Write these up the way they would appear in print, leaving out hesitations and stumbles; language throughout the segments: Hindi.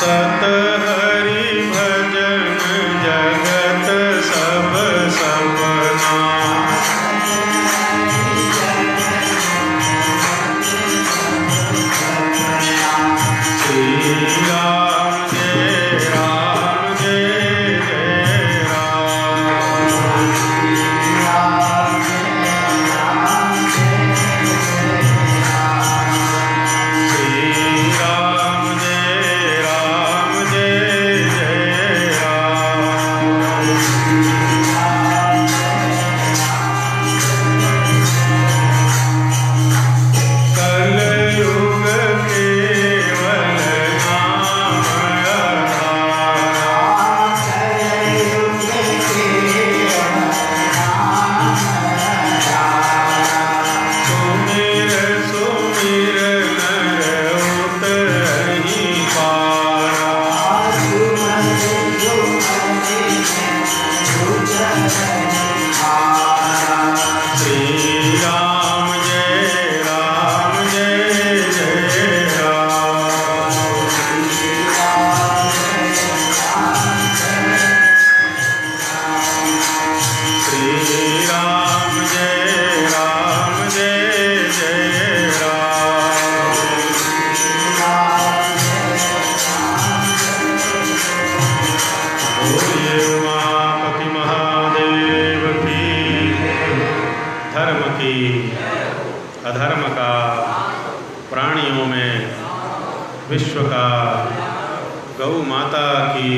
सत हरि भजन जगत सब सपना। श्री राम जय राम जय जय राम। श्री राम जय राम जय जय राम। कलयुग केवल नाम आधारा। सुमिर सुमिर नर उतरहि पारा। श्री राम जय राम जय जय राम। श्री राम जय राम जय जय राम। बोलिए उमापति महादेव की। धर्म की अधर्म का, प्राणियों में विश्व का, गौ माता की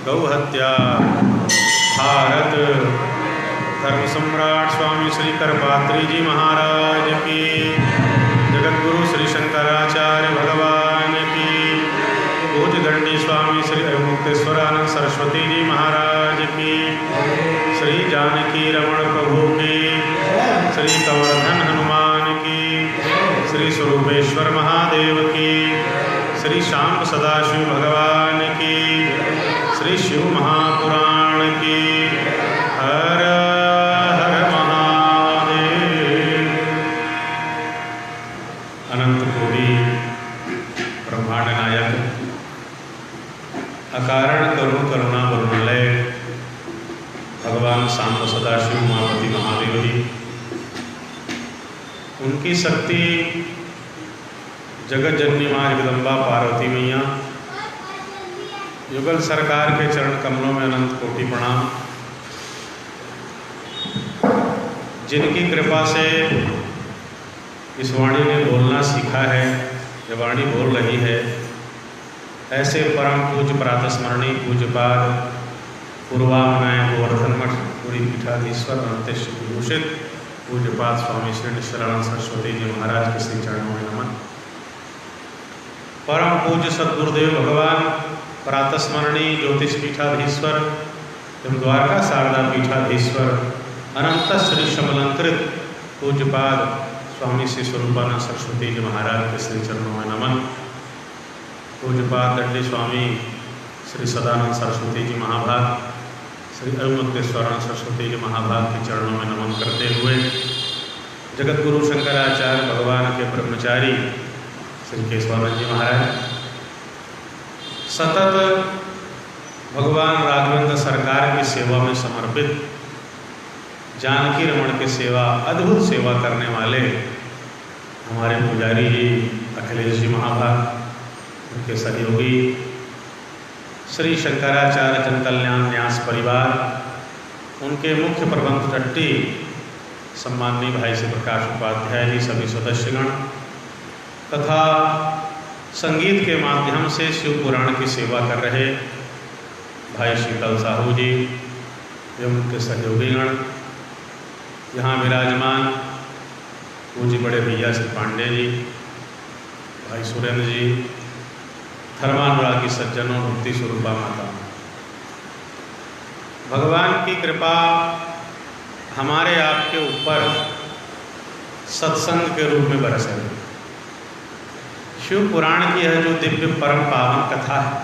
गौ हत्या, भारत धर्म सम्राट स्वामी श्री करपात्री जी महाराज की, जगतगुरु श्री शंकराचार्य भगवान की, पूज्य दंडी स्वामी श्री मुक्तेश्वरानंद सरस्वती जी महाराज की, श्री जानकी रमण प्रभु की, श्री कवर्धन हनुमान की, श्री स्वरूपेश्वर महादेव की, श्री शाम सदाशिव भगवान की, श्री शिव महापुराण की। हर हर महादेव। अनंत कोटि ब्रह्मांड नायक, अकारण करुण करुणा वरुणालय भगवान शांत सदाशिव उमापति महादेव जी, उनकी शक्ति जगत जननी माँ जगदम्बा पार्वती मैया, युगल सरकार के चरण कमलों में अनंत कोटि प्रणाम। जिनकी कृपा से इस वाणी ने बोलना सीखा है, ये वाणी बोल रही है, ऐसे परम पूज्य प्रातस्मरणीय पूज्यपाद पूर्वामनाय गोवर्धन मठ पूरी पीठाधीश्वर अनंतेश विभूषित पूज्यपाद स्वामी श्री निश्चलानंद सरस्वती जी महाराज के श्री चरणों में नमन। परम पूज्य सद्गुरुदेव भगवान प्रातस्मरणीय ज्योतिष पीठाधीश्वर एवं द्वारका शारदा पीठाधीश्वर अनंत श्री शमलंकृत पूज्यपाद स्वामी श्री स्वरूपानंद सरस्वती जी महाराज के श्री चरणों में नमन। पूज्यपाद दंडी स्वामी श्री सदानंद सरस्वती जी महाभाग, श्री अरुमुक्तेश्वरानंद सरस्वती जी महाभाग के चरणों में नमन करते हुए जगतगुरु शंकराचार्य भगवान के ब्रह्मचारी श्री केशवानंद जी महाराज, सतत भगवान राघवेंद्र सरकार की सेवा में समर्पित जानकी रमण की सेवा, अद्भुत सेवा करने वाले हमारे पुजारी जी अखिलेश जी महाभाग, उनके सहयोगी श्री शंकराचार्य जन कल्याण न्यास परिवार, उनके मुख्य प्रबंध ट्रस्टी सम्माननीय भाई श्री प्रकाश उपाध्याय जी, सभी सदस्यगण तथा संगीत के माध्यम से शिव पुराण की सेवा कर रहे भाई शीतल साहू जी एवं उनके सहयोगीगण, यहाँ विराजमान पूज्य बड़े भैया श्री पांडे जी, भाई सुरेंद्र जी, धर्मानुरागी सज्जनों, भक्ति स्वरूपा माता, भगवान की कृपा हमारे आपके ऊपर सत्संग के रूप में बरस रही। शिव पुराण की यह जो दिव्य परम पावन कथा है,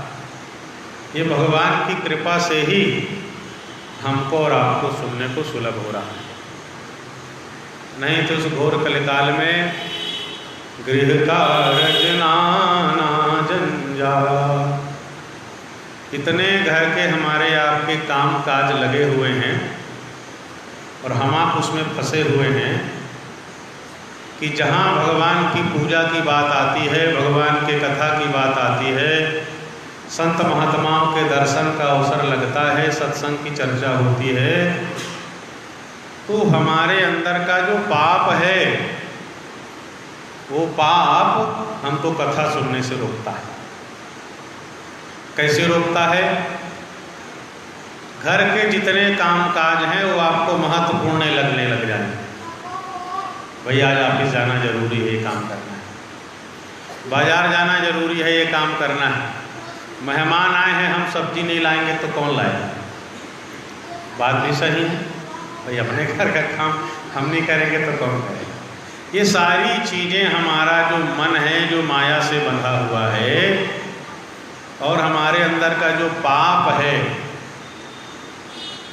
ये भगवान की कृपा से ही हमको और आपको सुनने को सुलभ हो रहा है। नहीं तो इस घोर कलिकाल में गृह कार्य नाना जंजाल, इतने घर के हमारे आपके काम काज लगे हुए हैं और हम आप उसमें फंसे हुए हैं कि जहाँ भगवान की पूजा की बात आती है, भगवान के कथा की बात आती है, संत महात्माओं के दर्शन का अवसर लगता है, सत्संग की चर्चा होती है, तो हमारे अंदर का जो पाप है वो पाप हमको कथा सुनने से रोकता है। कैसे रोकता है? घर के जितने काम काज हैं वो आपको महत्वपूर्ण लगने लग जाएंगे। भाई आज ऑफिस जाना जरूरी है, ये काम करना है, बाजार जाना जरूरी है, ये काम करना है, मेहमान आए हैं, हम सब्जी नहीं लाएंगे तो कौन लाएगा? बात भी सही है भाई, अपने घर का काम हम नहीं करेंगे तो कौन करेगा? ये सारी चीज़ें हमारा जो मन है, जो माया से बंधा हुआ है, और हमारे अंदर का जो पाप है,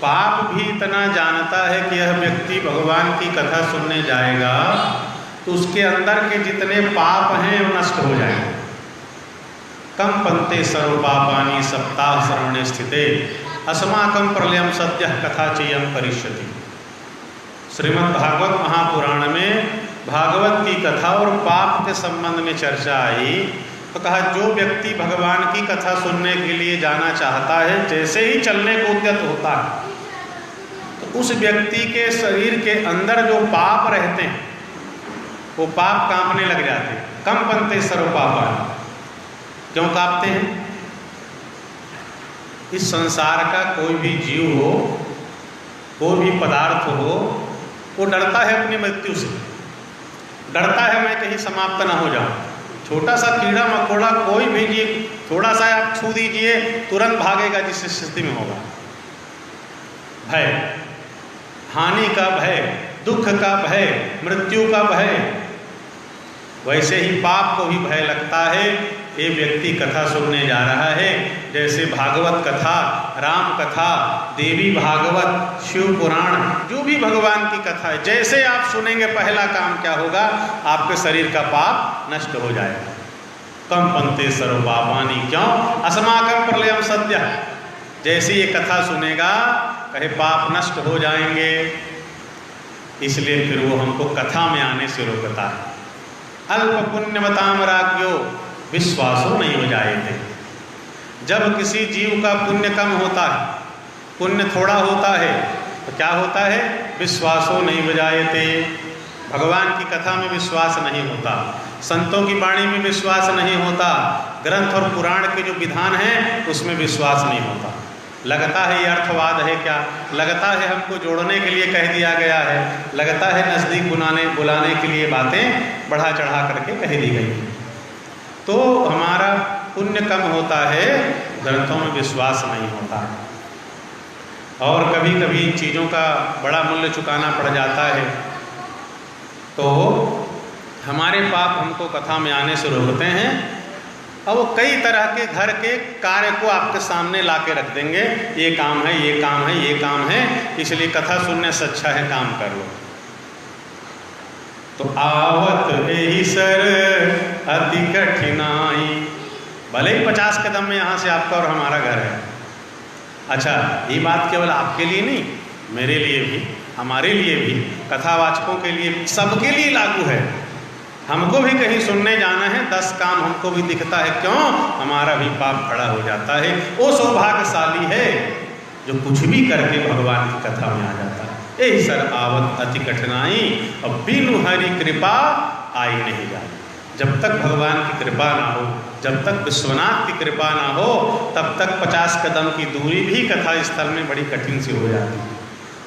पाप भी इतना जानता है कि यह व्यक्ति भगवान की कथा सुनने जाएगा तो उसके अंदर के जितने पाप हैं वो नष्ट हो जाएंगे। कम पंते सर्व पापानि सप्ताह श्रवणे स्थिते अस्माकं प्रलयम सद्य कथा चयम करिष्यति। श्रीमद् भागवत महापुराण में भागवत की कथा और पाप के संबंध में चर्चा आई तो कहा जो व्यक्ति भगवान की कथा सुनने के लिए जाना चाहता है, जैसे ही चलने को उद्यत होता है तो उस व्यक्ति के शरीर के अंदर जो पाप रहते हैं वो पाप कांपने लग जाते हैं। कम पंते सर्व पापानि, क्यों कांपते हैं? इस संसार का कोई भी जीव हो, कोई भी पदार्थ हो, वो डरता है अपनी मृत्यु से, डरता है मैं कहीं समाप्त ना हो जाऊं। छोटा सा कीड़ा मकोड़ा कोई भी जीव थोड़ा सा आप छू दीजिए तुरंत भागेगा जिस स्थिति में होगा। भय, हानि का भय, दुख का भय, मृत्यु का भय, वैसे ही पाप को भी भय लगता है। ये व्यक्ति कथा सुनने जा रहा है, जैसे भागवत कथा, राम कथा, देवी भागवत, शिव पुराण, जो भी भगवान की कथा है, जैसे आप सुनेंगे पहला काम क्या होगा? आपके शरीर का पाप नष्ट हो जाएगा। कम पंते सर्व पापानि, क्यों? अस्माकं प्रलयम सद्य, जैसे ये कथा सुनेगा कहे पाप नष्ट हो जाएंगे, इसलिए फिर वो हमको कथा में आने से रोकता है। अल्प पुण्यवताम राज्ञो विश्वासो नहीं हो जाए थे। जब किसी जीव का पुण्य कम होता है, पुण्य थोड़ा होता है, तो क्या होता है? विश्वासो नहीं बजाए थे। भगवान की कथा में विश्वास नहीं होता, संतों की वाणी में विश्वास नहीं होता, ग्रंथ और पुराण के जो विधान हैं उसमें विश्वास नहीं होता। लगता है ये अर्थवाद है क्या? लगता है हमको जोड़ने के लिए कह दिया गया है, लगता है नज़दीक बुलाने के लिए बातें बढ़ा चढ़ा करके कह दी गई। तो हमारा पुण्य कम होता है, ग्रंथों में विश्वास नहीं होता, और कभी कभी इन चीज़ों का बड़ा मूल्य चुकाना पड़ जाता है। तो हमारे पाप हमको कथा में आने से रोकते हैं, और वो कई तरह के घर के कार्य को आपके सामने ला के रख देंगे, ये काम है, ये काम है, ये काम है, इसलिए कथा सुनने से अच्छा है काम कर लो। तो आवत यही सर अति कठिनाई, भले ही 50 कदम में यहाँ से आपका और हमारा घर है। अच्छा, ये बात केवल आपके लिए नहीं, मेरे लिए भी, हमारे लिए भी, कथावाचकों के लिए, सबके लिए लागू है। हमको भी कहीं सुनने जाना है, 10 काम हमको भी दिखता है, क्यों? हमारा भी पाप खड़ा हो जाता है। वो सौभाग्यशाली है जो कुछ भी करके भगवान की कथा में आ जाता है। यही सर आवत अति कठिनाई, और बिनु हरि कृपा आई नहीं जाती। जब तक भगवान की कृपा ना हो, जब तक विश्वनाथ की कृपा ना हो, तब तक 50 कदम की दूरी भी कथा स्थल में बड़ी कठिन सी हो जाती है।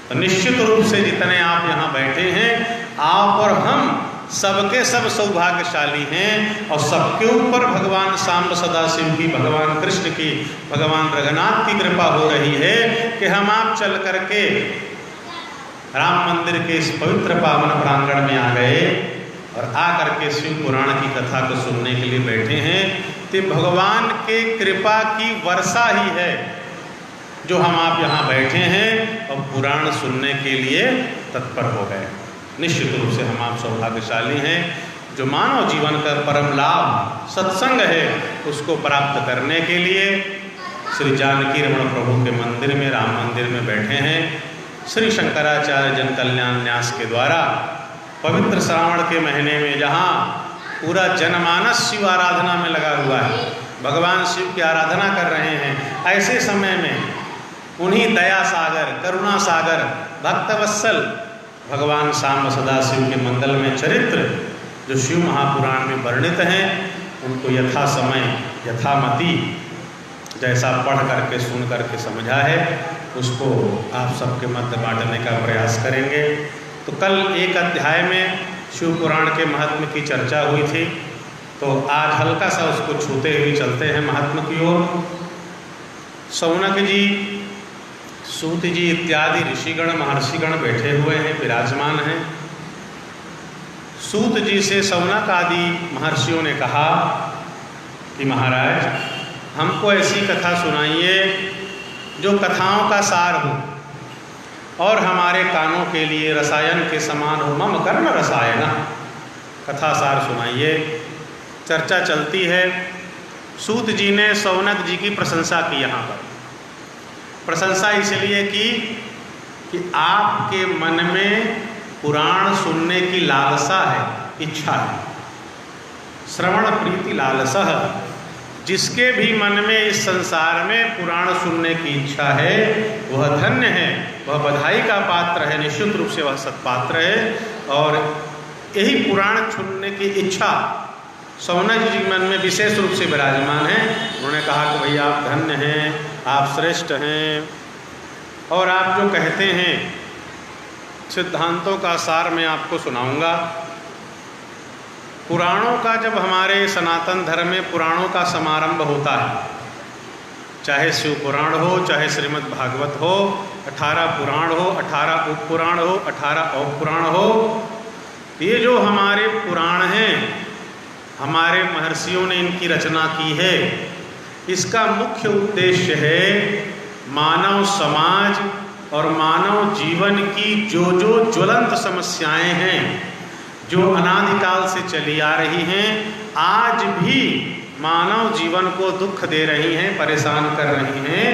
तो निश्चित रूप से जितने आप यहाँ बैठे हैं, आप और हम सबके सब सौभाग्यशाली हैं, और सबके ऊपर भगवान सांब सदाशिव की, भगवान कृष्ण की, भगवान रघुनाथ की कृपा हो रही है कि हम आप चल करके राम मंदिर के इस पवित्र पावन प्रांगण में आ गए और आ करके शिव पुराण की कथा को सुनने के लिए बैठे हैं। तो भगवान के कृपा की वर्षा ही है जो हम आप यहाँ बैठे हैं और पुराण सुनने के लिए तत्पर हो गए। निश्चित रूप से हम आप सौभाग्यशाली हैं जो मानव जीवन का परम लाभ सत्संग है उसको प्राप्त करने के लिए श्री जानकी रमण प्रभु के मंदिर में, राम मंदिर में बैठे हैं। श्री शंकराचार्य जन कल्याण न्यास के द्वारा पवित्र श्रावण के महीने में जहाँ पूरा जनमानस शिव आराधना में लगा हुआ है, भगवान शिव की आराधना कर रहे हैं, ऐसे समय में उन्हीं दया सागर, करुणा सागर, भक्तवत्सल भगवान सांब सदाशिव के मंगलमय चरित्र जो शिव महापुराण में वर्णित हैं, उनको यथा समय यथामति जैसा पढ़ करके सुन करके समझा है, उसको आप सबके मध्य बांटने का प्रयास करेंगे। तो कल एक अध्याय में शिव पुराण के महात्म्य की चर्चा हुई थी, तो आज हल्का सा उसको छूते हुए चलते हैं महात्म्य की ओर। शौनक जी, सूत जी इत्यादि ऋषिगण महर्षिगण बैठे हुए हैं, विराजमान हैं। सूत जी से शौनक आदि महर्षियों ने कहा कि महाराज, हमको ऐसी कथा सुनाइए जो कथाओं का सार हो और हमारे कानों के लिए रसायन के समान हो। मम कर्म रसायन, कथा सार सुनाइए। चर्चा चलती है। सूत जी ने शौनक जी की प्रशंसा की। यहाँ पर प्रशंसा इसलिए की कि आपके मन में पुराण सुनने की लालसा है, इच्छा है। श्रवण प्रीति लालसा, जिसके भी मन में इस संसार में पुराण सुनने की इच्छा है वह धन्य है, वह बधाई का पात्र है, निश्चित रूप से वह सत्पात्र है। और यही पुराण सुनने की इच्छा शौनक जी के मन में विशेष रूप से विराजमान है। उन्होंने कहा कि भैया आप धन्य हैं, आप श्रेष्ठ हैं, और आप जो कहते हैं सिद्धांतों का सार मैं आपको सुनाऊंगा। पुराणों का जब हमारे सनातन धर्म में पुराणों का समारंभ होता है, चाहे शिव पुराण हो, चाहे श्रीमद् भागवत हो, 18 पुराण हो, 18 उप पुराण हो, 18 औपपुराण हो, ये जो हमारे पुराण हैं, हमारे महर्षियों ने इनकी रचना की है। इसका मुख्य उद्देश्य है मानव समाज और मानव जीवन की जो जो ज्वलंत समस्याएं हैं, जो अनादिकाल से चली आ रही हैं, आज भी मानव जीवन को दुख दे रही हैं, परेशान कर रही हैं,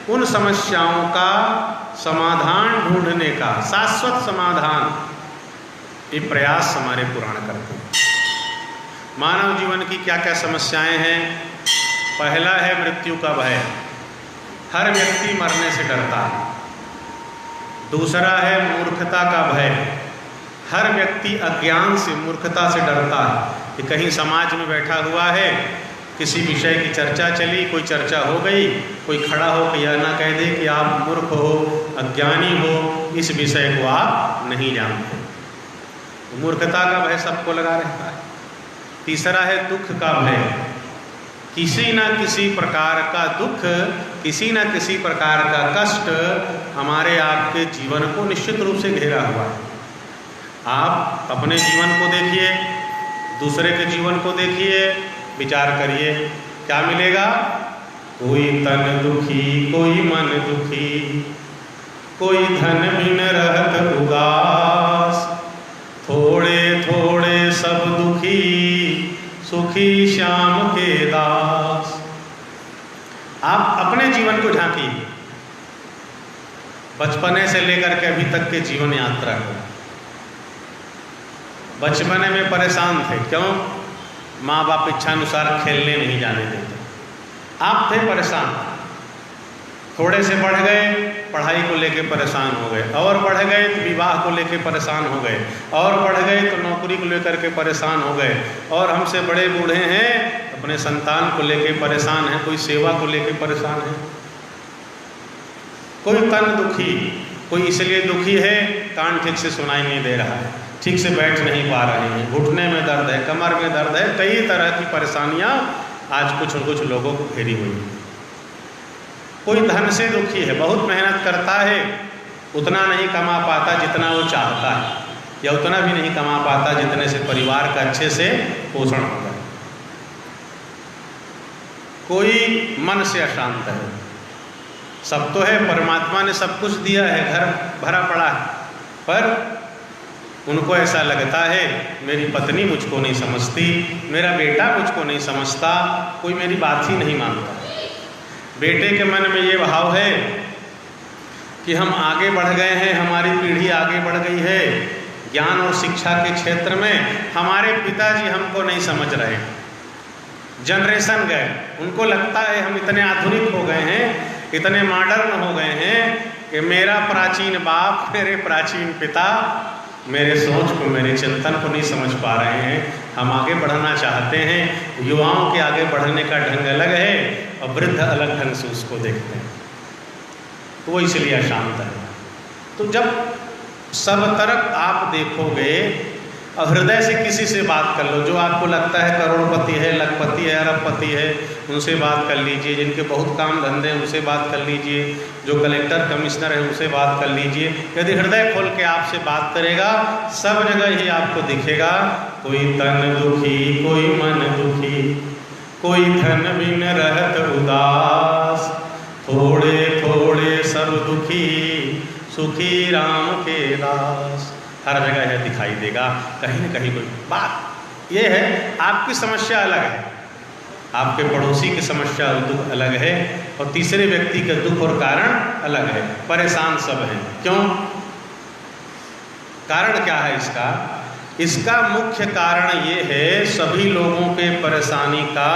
उन समस्याओं का समाधान ढूंढने का, शाश्वत समाधान, ये प्रयास हमारे पुराण करते हैं। मानव जीवन की क्या क्या समस्याएं हैं? पहला है मृत्यु का भय, हर व्यक्ति मरने से डरता है। दूसरा है मूर्खता का भय, हर व्यक्ति अज्ञान से, मूर्खता से डरता है कि कहीं समाज में बैठा हुआ है, किसी विषय की चर्चा चली, कोई चर्चा हो गई, कोई खड़ा हो के यह ना कह दे कि आप मूर्ख हो, अज्ञानी हो, इस विषय को आप नहीं जानते। मूर्खता का भय सबको लगा रहता है। तीसरा है दुख का भय, किसी न किसी प्रकार का दुख, किसी न किसी प्रकार का कष्ट हमारे आपके जीवन को निश्चित रूप से घेरा हुआ है। आप अपने जीवन को देखिए, दूसरे के जीवन को देखिए, विचार करिए, क्या मिलेगा? कोई तन दुखी, कोई मन दुखी, कोई धन बिन रहत उदास, थोड़े थोड़े सब दुखी, सुखी श्याम के दास। आप अपने जीवन को झांकिए, बचपने से लेकर के अभी तक के जीवन यात्रा को। बचपने में परेशान थे, क्यों? माँ बाप इच्छानुसार खेलने नहीं जाने देते, आप थे परेशान। थोड़े से बढ़ गए, पढ़ाई को लेके परेशान हो गए, और बढ़ गए तो विवाह को लेके परेशान हो गए, और बढ़ गए तो नौकरी को लेकर के परेशान हो गए, और हमसे बड़े बूढ़े हैं अपने संतान को लेके परेशान हैं, कोई सेवा को लेके परेशान है। कोई तन दुखी, कोई इसलिए दुखी है कान ठीक से सुनाई नहीं दे रहा है, ठीक से बैठ नहीं पा रहे हैं, घुटने में दर्द है, कमर में दर्द है, कई तरह की परेशानियां आज कुछ लोगों को घेरी हुई हैं। कोई धन से दुखी है, बहुत मेहनत करता है, उतना नहीं कमा पाता जितना वो चाहता है, या उतना भी नहीं कमा पाता जितने से परिवार का अच्छे से पोषण होगा। कोई मन से अशांत है, सब तो है, परमात्मा ने सब कुछ दिया है, घर भरा पड़ा है, पर उनको ऐसा लगता है मेरी पत्नी मुझको नहीं समझती, मेरा बेटा मुझको नहीं समझता, कोई मेरी बात ही नहीं मानता। बेटे के मन में ये भाव है कि हम आगे बढ़ गए हैं, हमारी पीढ़ी आगे बढ़ गई है ज्ञान और शिक्षा के क्षेत्र में, हमारे पिताजी हमको नहीं समझ रहे, जनरेशन गए, उनको लगता है हम इतने आधुनिक हो गए हैं, इतने मॉडर्न हो गए हैं कि मेरा प्राचीन बाप, मेरे प्राचीन पिता मेरे सोच को, मेरे चिंतन को नहीं समझ पा रहे हैं। हम आगे बढ़ना चाहते हैं, युवाओं के आगे बढ़ने का ढंग अलग है और वृद्ध अलग ढंग से उसको देखते हैं, तो वो इसलिए अशांत है। तो जब सब तरफ आप देखोगे और हृदय से किसी से बात कर लो, जो आपको लगता है करोड़पति है, लखपति है, अरबपति है, उनसे बात कर लीजिए, जिनके बहुत काम धंधे हैं उनसे बात कर लीजिए, जो कलेक्टर कमिश्नर है उनसे बात कर लीजिए। यदि हृदय खोल के आपसे बात करेगा, सब जगह ही आपको दिखेगा, कोई तन दुखी, कोई मन दुखी, कोई धन बिन रहत उदास, थोड़े थोड़े सब दुखी, सुखी राम के दास। हर जगह है दिखाई देगा, कहीं न कहीं कोई बात। ये है आपकी समस्या अलग है, आपके पड़ोसी की समस्या और दुख अलग है, और तीसरे व्यक्ति का दुख और कारण अलग है। परेशान सब हैं, क्यों? कारण क्या है इसका? इसका मुख्य कारण ये है सभी लोगों के परेशानी का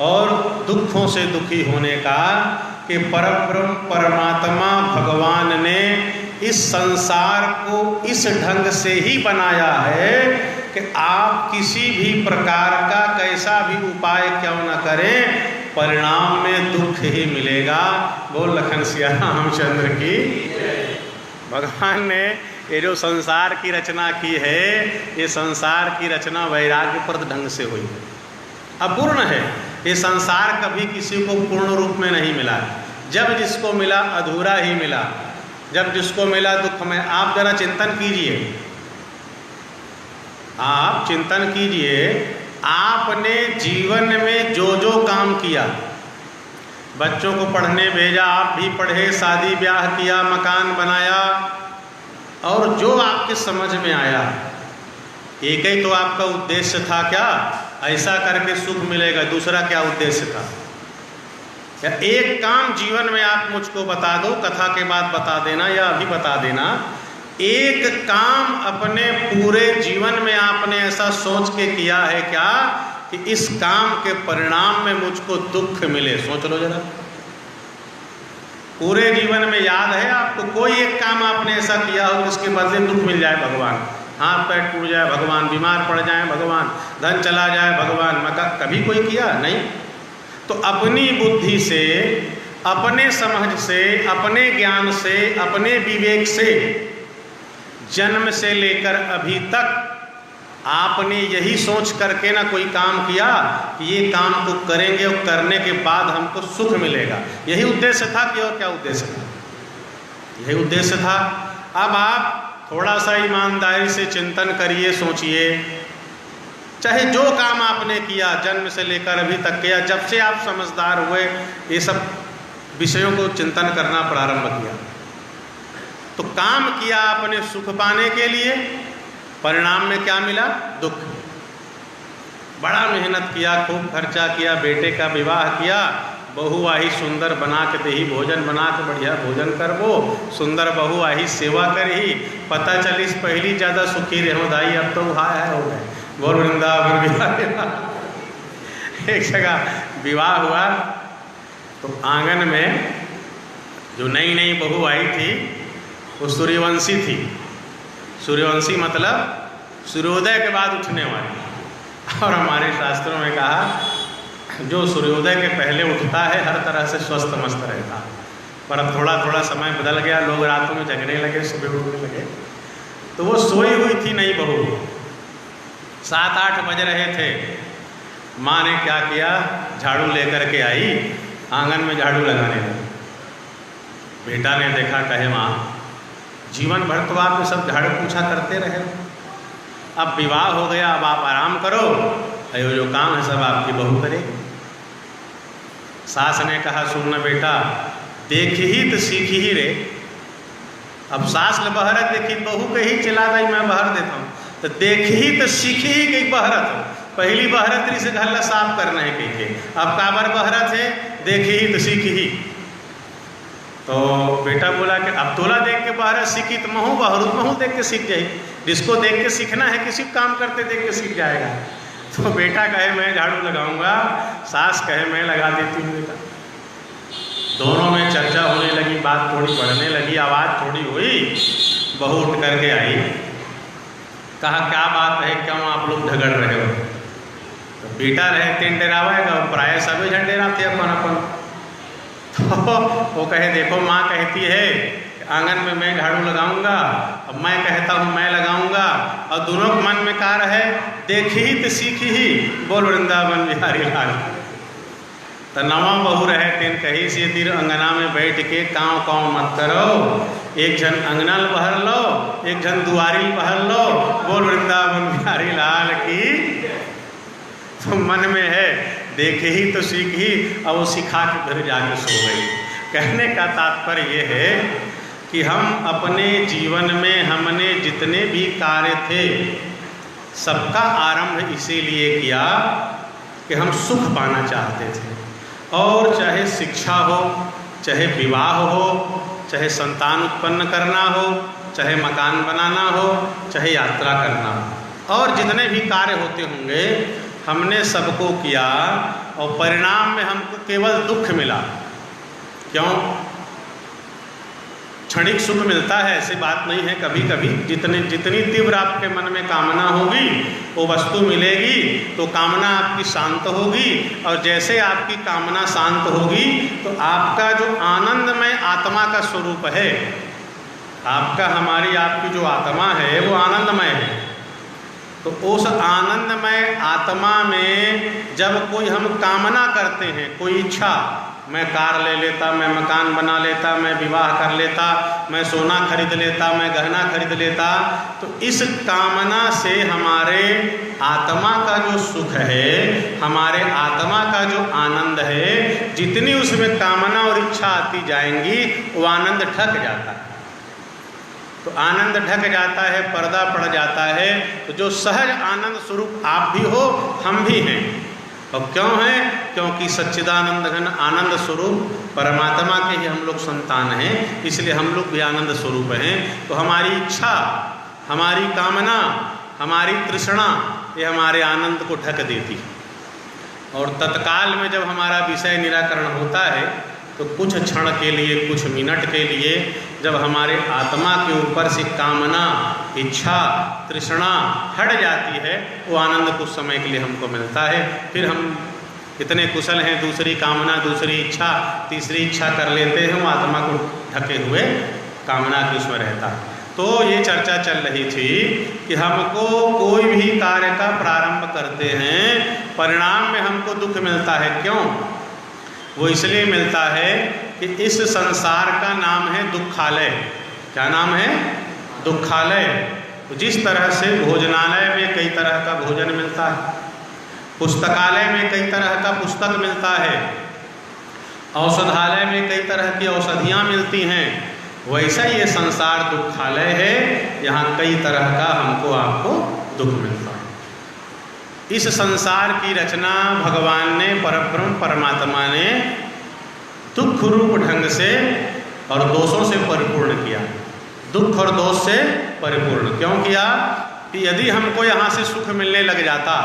और दुखों से दुखी होने का कि परब्रह्म परमात्मा भगवान ने इस संसार को इस ढंग से ही बनाया है कि आप किसी भी प्रकार का कैसा भी उपाय क्यों न करें, परिणाम में दुख ही मिलेगा। बोल लखन सिया रामचंद्र की। भगवान ने ये जो संसार की रचना की है, ये संसार की रचना वैराग्यप्रद ढंग से हुई है, अपूर्ण है। ये संसार कभी किसी को पूर्ण रूप में नहीं मिला, जब जिसको मिला अधूरा ही मिला, जब जिसको मिला दुख में। आप जरा चिंतन कीजिए, आप चिंतन कीजिए, आपने जीवन में जो जो काम किया, बच्चों को पढ़ने भेजा, आप भी पढ़े, शादी ब्याह किया, मकान बनाया, और जो आपके समझ में आया, एक ही तो आपका उद्देश्य था क्या? ऐसा करके सुख मिलेगा। दूसरा क्या उद्देश्य था? या एक काम जीवन में आप मुझको बता दो, कथा के बाद बता देना या अभी बता देना, एक काम अपने पूरे जीवन में आपने ऐसा सोच के किया है क्या कि इस काम के परिणाम में मुझको दुख मिले? सोच लो जरा। पूरे जीवन में याद है आपको कोई एक काम आपने ऐसा किया हो जिसके बदले दुख मिल जाए? भगवान हाथ पैर टूट जाए, भगवान बीमार पड़ जाए, भगवान धन चला जाए, भगवान मका, कभी कोई किया नहीं। तो अपनी बुद्धि से, अपने समझ से, अपने ज्ञान से, अपने विवेक से जन्म से लेकर अभी तक आपने यही सोच करके ना कोई काम किया कि ये काम तो करेंगे और करने के बाद हमको सुख मिलेगा। यही उद्देश्य था कि और क्या उद्देश्य था? यही उद्देश्य था। अब आप थोड़ा सा ईमानदारी से चिंतन करिए, सोचिए, चाहे जो काम आपने किया जन्म से लेकर अभी तक किया, जब से आप समझदार हुए ये सब विषयों को चिंतन करना प्रारंभ किया, तो काम किया आपने सुख पाने के लिए, परिणाम में क्या मिला? दुख। बड़ा मेहनत किया, खूब खर्चा किया, बेटे का विवाह किया, बहू आई सुंदर बना के दही, भोजन बना के बढ़िया भोजन करबो, सुंदर बहू आई सेवा करही, पता चलिस पहली ज़्यादा सुखी रहो दाई, अब तो हाय हाय हो गए। बोल वृंदावन विवाह। एक जगह विवाह हुआ तो आंगन में जो नई नई बहू आई थी वो सूर्यवंशी थी। सूर्यवंशी मतलब सूर्योदय के बाद उठने वाली। और हमारे शास्त्रों में कहा जो सूर्योदय के पहले उठता है हर तरह से स्वस्थ मस्त रहता। पर अब थोड़ा थोड़ा समय बदल गया, लोग रातों में जगने लगे, सुबह उठने लगे। तो वो सोई हुई थी नई बहू, 7-8 बज रहे थे। माँ ने क्या किया, झाड़ू लेकर के आई, आंगन में झाड़ू लगाने लगी। बेटा ने देखा, कहे माँ जीवन भर तो आप ये सब झाड़ू पूछा करते रहे, अब विवाह हो गया, अब आप आराम करो, अयो जो काम है सब आपकी बहू करेगी। सास ने कहा सुन न बेटा, देखी ही तो सीखी ही रे। अब सास ने बहरत देखी, बहू के ही चिल्ला गई मैं बहर देता हूँ, तो देखी ही तो सीखी ही गई बहरत। पहली बहरत से घर ला साफ करना है कही के, अब काबर बहरत है देखी ही तो सीखी ही। तो बेटा बोला कि अब तोला देख के बहरत सीखी तो महू बहरू महू देख के सीख जाए, जिसको देख के सीखना है किसी काम करते देख के सीख जाएगा। तो बेटा कहे मैं झाड़ू लगाऊंगा, सास कहे मैं लगा देती हूँ बेटा। दोनों में चर्चा होने लगी, बात थोड़ी बढ़ने लगी, आवाज़ थोड़ी हुई, बहू उठ करके आई, कहा क्या बात है, क्यों आप लोग झगड़ रहे हो। तो बेटा रहे तीन डेरावेगा, प्राय सभी झंडेरा थे अपन अपन। तो वो कहे देखो माँ कहती है आंगन में मैं झाड़ू लगाऊंगा, अब मैं कहता हूँ मैं लगाऊंगा, और दोनों के मन में कहा रहे देखी ही तो सीखी ही, बोल वृंदावन बिहारी लाल। तो नवा बहू रहे तेन कही से तीर अंगना में बैठ के काँव काँव मत करो, एक जन अंगनल बहर लो, एक जन दुआरिल बहर लो, बोल वृंदावन बिहारी लाल की। तो मन में है देखे ही तो सीख ही, और वो सिखा के फिर जाके सो गई। कहने का तात्पर्य ये है कि हम अपने जीवन में हमने जितने भी कार्य थे सबका आरंभ इसीलिए किया कि हम सुख पाना चाहते थे। और चाहे शिक्षा हो, चाहे विवाह हो, चाहे संतान उत्पन्न करना हो, चाहे मकान बनाना हो, चाहे यात्रा करना हो, और जितने भी कार्य होते होंगे हमने सबको किया, और परिणाम में हमको केवल दुख मिला। क्यों? क्षणिक सुख मिलता है ऐसी बात नहीं है, कभी कभी जितनी तीव्र आपके मन में कामना होगी वो वस्तु मिलेगी, तो कामना आपकी शांत होगी, और जैसे आपकी कामना शांत होगी तो आपका जो आनंदमय आत्मा का स्वरूप है, आपका हमारी आपकी जो आत्मा है वो आनंदमय है। तो उस आनंदमय आत्मा में जब कोई हम कामना करते हैं, कोई इच्छा, मैं कार ले लेता, मैं मकान बना लेता, मैं विवाह कर लेता, मैं सोना खरीद लेता, मैं गहना खरीद लेता, तो इस कामना से हमारे आत्मा का जो सुख है, हमारे आत्मा का जो आनंद है, जितनी उसमें कामना और इच्छा आती जाएंगी वो आनंद ढक जाता है। तो आनंद ढक जाता है, पर्दा पड़ जाता है। तो जो सहज आनंद स्वरूप आप भी हो, हम भी हैं। और क्यों हैं? क्योंकि सच्चिदानंद घन आनंद स्वरूप परमात्मा के ही हम लोग संतान हैं, इसलिए हम लोग भी आनंद स्वरूप हैं। तो हमारी इच्छा, हमारी कामना, हमारी तृष्णा ये हमारे आनंद को ढक देती है। और तत्काल में जब हमारा विषय निराकरण होता है तो कुछ क्षण के लिए, कुछ मिनट के लिए जब हमारे आत्मा के ऊपर से कामना, इच्छा, तृष्णा हट जाती है, वो आनंद कुछ समय के लिए हमको मिलता है। फिर हम इतने कुशल हैं, दूसरी कामना, दूसरी इच्छा, तीसरी इच्छा कर लेते हैं, वो आत्मा को ढके हुए कामना की उसमें रहता है। तो ये चर्चा चल रही थी कि हमको कोई भी कार्य का प्रारंभ करते हैं, परिणाम में हमको दुख मिलता है। क्यों? वो इसलिए मिलता है कि इस संसार का नाम है दुखालय। क्या नाम है? दुखालय। तो जिस तरह से भोजनालय में कई तरह का भोजन मिलता है, पुस्तकालय में कई तरह का पुस्तक मिलता है, औषधालय में कई तरह की औषधियाँ मिलती हैं, वैसा ये संसार दुखालय है। यहाँ कई तरह का हमको आपको दुख मिलता है। इस संसार की रचना भगवान ने, परब्रह्म परमात्मा ने दुख रूप ढंग से और दोषों से परिपूर्ण किया। दुख और दोष से परिपूर्ण क्यों किया? कि यदि हमको यहाँ से सुख मिलने लग जाता,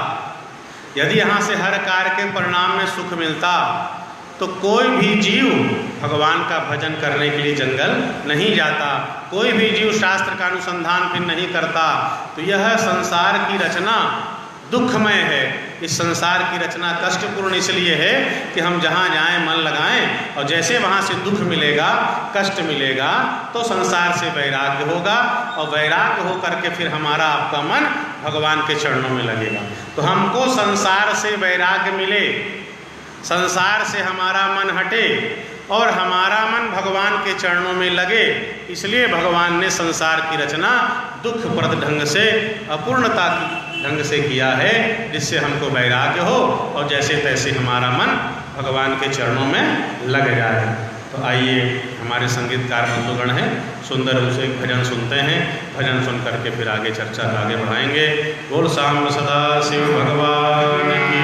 यदि यहाँ से हर कार्य के परिणाम में सुख मिलता, तो कोई भी जीव भगवान का भजन करने के लिए जंगल नहीं जाता, कोई भी जीव शास्त्र का अनुसंधान फिर नहीं करता। तो यह संसार की रचना दुखमय है। इस संसार की रचना कष्टपूर्ण इसलिए है कि हम जहाँ जाएं मन लगाएं, और जैसे वहाँ से दुख मिलेगा, कष्ट मिलेगा, तो संसार से वैराग्य होगा, और वैराग्य हो करके फिर हमारा आपका मन भगवान के चरणों में लगेगा। तो हमको संसार से वैराग्य मिले, संसार से हमारा मन हटे और हमारा मन भगवान के चरणों में लगे, इसलिए भगवान ने संसार की रचना दुखप्रद ढंग से, अपूर्णता की ढंग से किया है, जिससे हमको वैराग्य हो और जैसे तैसे हमारा मन भगवान के चरणों में लग जाए। तो आइए हमारे संगीतकार बंधुगण हैं, सुंदर रूप से भजन सुनते हैं। भजन सुन करके फिर आगे चर्चा आगे बढ़ाएंगे। बोल सांब सदा शिव भगवान की।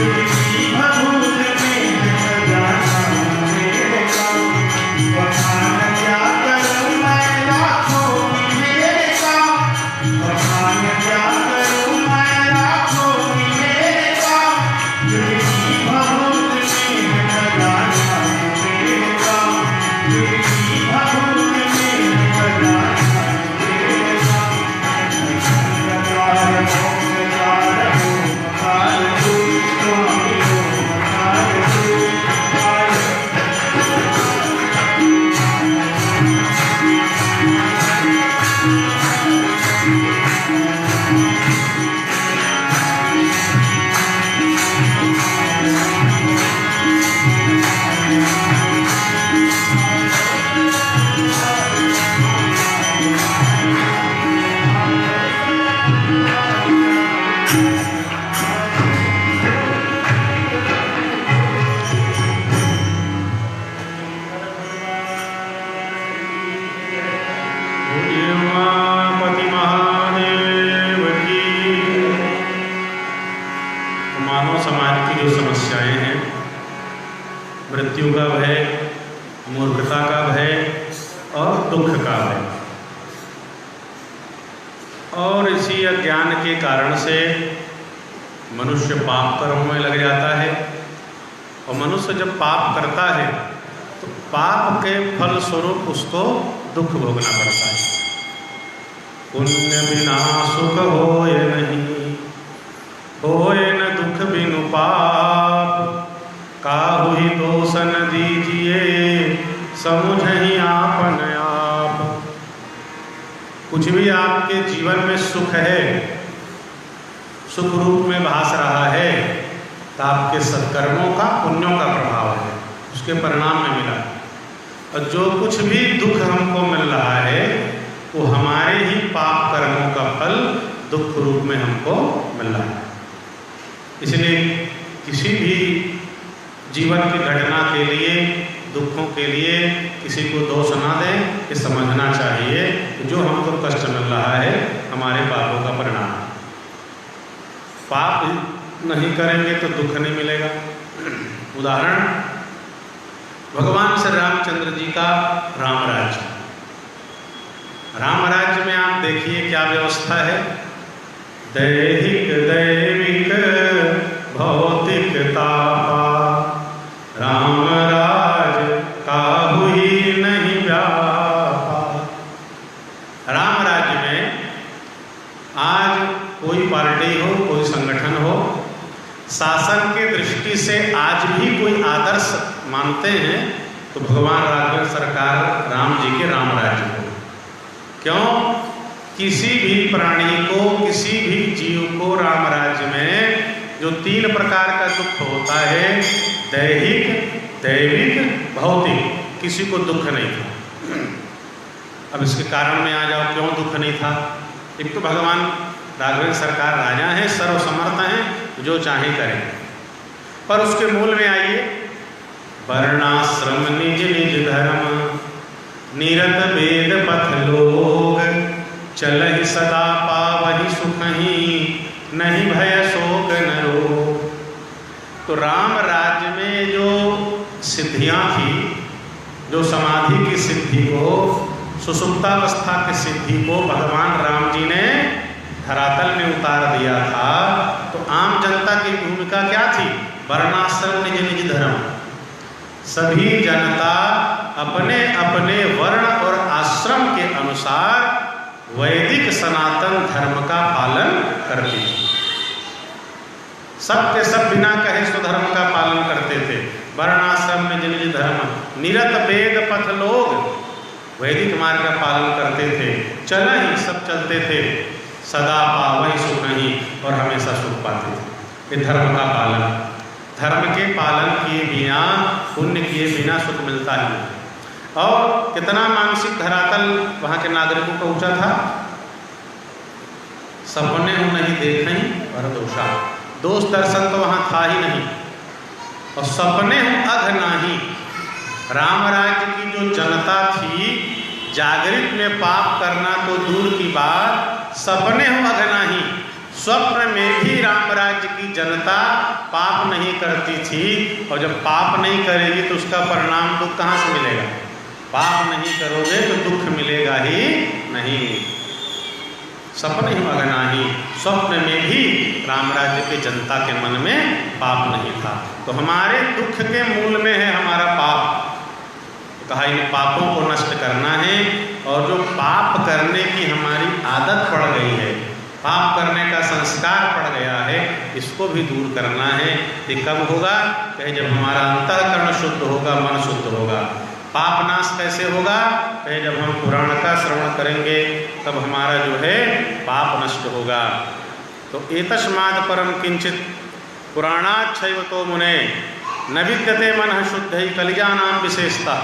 Thank you. मानव समाज की जो समस्याएं हैं, मृत्यु का भय, मूर्खता का भय और दुख का भय, और इसी अज्ञान के कारण से मनुष्य पाप कर्मों में लग जाता है। और मनुष्य जब पाप करता है तो पाप के फल स्वरूप उसको दुख भोगना पड़ता है। पुण्य बिना सुख होए नहीं, होए न दुख बिनु पाप, काहु ही दोष न दीजिए, समुझहि आपन आप। कुछ भी आपके जीवन में सुख है, सुख रूप में भास रहा है, तो आपके सत्कर्मों का, पुण्यों का प्रभाव है, उसके परिणाम में मिला। और जो कुछ भी दुख हमको मिल रहा है वो हमारे ही पाप कर्मों का फल दुख रूप में हमको मिल रहा है। इसलिए किसी भी जीवन की घटना के लिए, दुखों के लिए किसी को दोष ना दें, कि समझना चाहिए कि जो हमको कष्ट मिल रहा है हमारे पापों का परिणाम है। पाप नहीं करेंगे तो दुख नहीं मिलेगा। उदाहरण, भगवान श्री रामचंद्र जी का राम राज्य। राम राज्य में आप देखिए क्या व्यवस्था है। दैहिक दैविक भौतिक तापा, राम राज काहू ही नहीं व्यापा। राम राज्य में आज कोई पार्टी हो, कोई संगठन हो, शासन के दृष्टि से आज भी कोई आदर्श मानते हैं तो भगवान राघवेंद्र सरकार राम जी के राम राज्य को। क्यों? किसी भी प्राणी को, किसी भी जीव को राम राज्य में जो 3 प्रकार का दुख होता है, दैहिक दैविक भौतिक, किसी को दुख नहीं था। अब इसके कारण में आ जाओ, क्यों दुख नहीं था। एक तो भगवान राघवेंद्र सरकार राजा हैं, सर्वसमर्थ हैं, जो चाहे करें। पर उसके मूल में आइए, वर्णाश्रम निज निज धर्म, निरत वेद पथ लोग, चलहि सदा पावहि सुखहि, नहीं भय शोक न रोग। तो राम राज्य में जो सिद्धियां थी, जो समाधि की सिद्धि को, सुसुप्तावस्था की सिद्धि को भगवान राम जी ने धरातल में उतार दिया था। तो आम जनता की भूमिका क्या थी? वर्णाश्रम निज निज धर्म। सभी जनता अपने अपने वर्ण और आश्रम के अनुसार वैदिक सनातन धर्म का पालन करती थी। सब के सब बिना कहे स्वधर्म का पालन करते थे। वर्णाश्रम निज निज धर्म, निरत वेद पथ लोग, वैदिक मार्ग का पालन करते थे। चल ही सब चलते थे, सदा पावहि सुख ही, और हमेशा सुख पाते थे। ये धर्म का पालन। धर्म के पालन किए बिना, पुण्य किए बिना सुख मिलता ही नहीं। और कितना मानसिक धरातल वहाँ के नागरिकों का ऊंचा था। सपने हम नहीं देखें पर दोषा, दोष दर्शन तो वहाँ था ही नहीं। और सपने हम अघ नहीं। राम राज्य की जो जनता थी, जागृत में पाप करना तो दूर की बात, सपने हम अघ नहीं। स्वप्न में भी राम राज्य की जनता पाप नहीं करती थी। और जब पाप नहीं करेगी तो उसका परिणाम दुख कहाँ से मिलेगा? पाप नहीं करोगे तो दुख मिलेगा ही नहीं। सपने ही अघ नाही। स्वप्न में भी राम राज्य के जनता के मन में पाप नहीं था। तो हमारे दुख के मूल में है हमारा पाप। कहा इन पापों को नष्ट करना है। और जो पाप करने की हमारी आदत पड़ गई है, पाप करने का संस्कार पड़ गया है, इसको भी दूर करना है। ये कब होगा? कहे जब हमारा अंतःकरण शुद्ध होगा, मन शुद्ध होगा। पाप नाश कैसे होगा? कहे जब हम पुराण का श्रवण करेंगे तब हमारा जो है पाप नष्ट होगा। तो एतस्माद् परम किंचित पुराणाच्छैव तो मुने न विद्यते मनः शुद्धि कलिजानां विशेषता।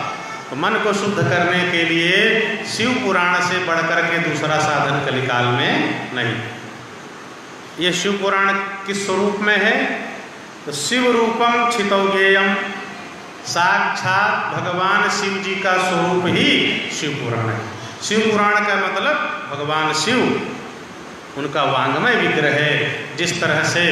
तो मन को शुद्ध करने के लिए शिव पुराण से बढ़कर के दूसरा साधन कलिकाल में नहीं। ये शिव पुराण किस स्वरूप में है? तो शिव रूपम छितौज्ञेयम, साक्षात भगवान शिव जी का स्वरूप ही शिव पुराण है। शिव पुराण का मतलब भगवान शिव, उनका वांग्मय विग्रह है। जिस तरह से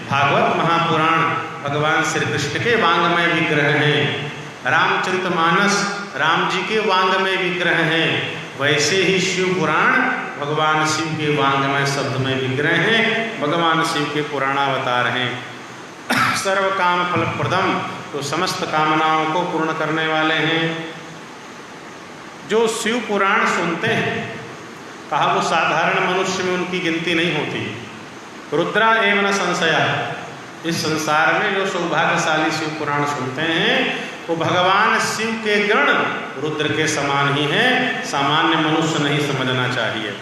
भागवत महापुराण भगवान श्री कृष्ण के वांग्मय विग्रह हैं, रामचरितमानस राम जी के वांग्मय विग्रह हैं, वैसे ही शिव पुराण भगवान शिव के वांग्मय शब्दमय विग्रह हैं, भगवान शिव के पुराणावतार हैं। सर्व काम फलप्रदम, तो समस्त कामनाओं को पूर्ण करने वाले हैं। जो शिव पुराण सुनते हैं, कहा वो साधारण मनुष्य में उनकी गिनती नहीं होती। रुद्रा एवं संशया, इस संसार में जो सौभाग्यशाली शिव पुराण सुनते हैं वो भगवान शिव के गण रुद्र के समान ही हैं, सामान्य मनुष्य नहीं समझना चाहिए।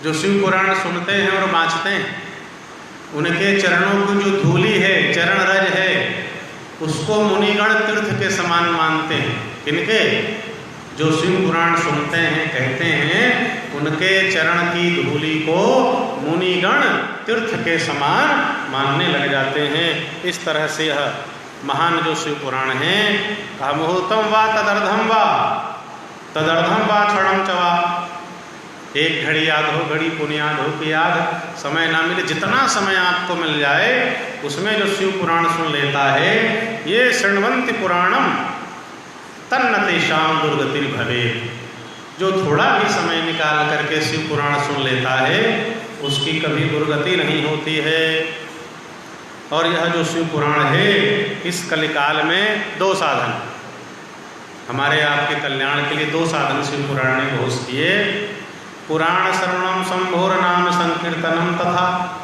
जो शिव पुराण सुनते हैं और बाँचते हैं, उनके चरणों की जो धूलि है, चरण रज है, उसको मुनिगण तीर्थ के समान मानते हैं। किनके? जो शिव पुराण सुनते हैं, कहते हैं, उनके चरण की धूलि को मुनिगण तीर्थ के समान मानने लग जाते हैं। इस तरह से यह महान जो शिव पुराण हैं, कहा मुहूर्तम वा तदर्धम वा क्षणम च वा, एक घड़ी याद हो, घड़ी पुण्य याद हो कि याद समय ना मिले, जितना समय आपको मिल जाए उसमें जो शिव पुराण सुन लेता है, ये शृण्वन्ति पुराणम तन्न तेषां दुर्गतिर्भवे, जो थोड़ा भी समय निकाल करके शिव पुराण सुन लेता है उसकी कभी दुर्गति नहीं होती है। और यह जो शिव पुराण है, इस कलिकाल में दो साधन, हमारे आपके कल्याण के लिए दो साधन शिव पुराण ने घोषित किए। पुराण श्रवणम शंभोर नाम संकीर्तनम, तथा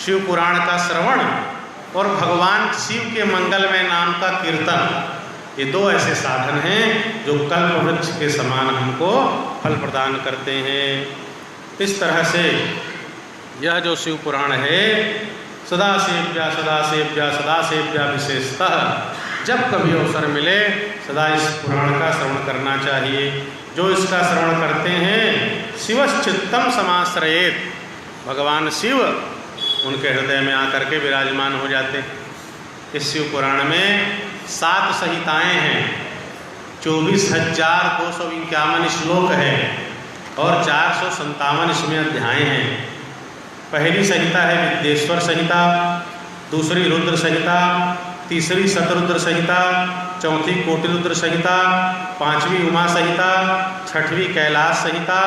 शिव पुराण का श्रवण और भगवान शिव के मंगलमय नाम का कीर्तन, ये दो ऐसे साधन हैं जो कल्प वृक्ष के समान हमको फल प्रदान करते हैं। इस तरह से यह जो शिव पुराण है, सदा सेव्या विशेषतः जब कभी अवसर मिले सदा इस पुराण का श्रवण करना चाहिए। जो इसका श्रवण करते हैं, शिवश्चित्तम समाश्रयेत, भगवान शिव उनके हृदय में आकर के विराजमान हो जाते। इस शिव पुराण में 7 संहिताएँ हैं, 24,251 श्लोक है और 457 इसमें अध्याय हैं। पहली संहिता है विद्येश्वर संहिता, दूसरी रुद्र संहिता, तीसरी शतरुद्र संहिता, चौथी कोटिरुद्र संहिता, पांचवी उमा संहिता, छठवीं कैलाश संहिता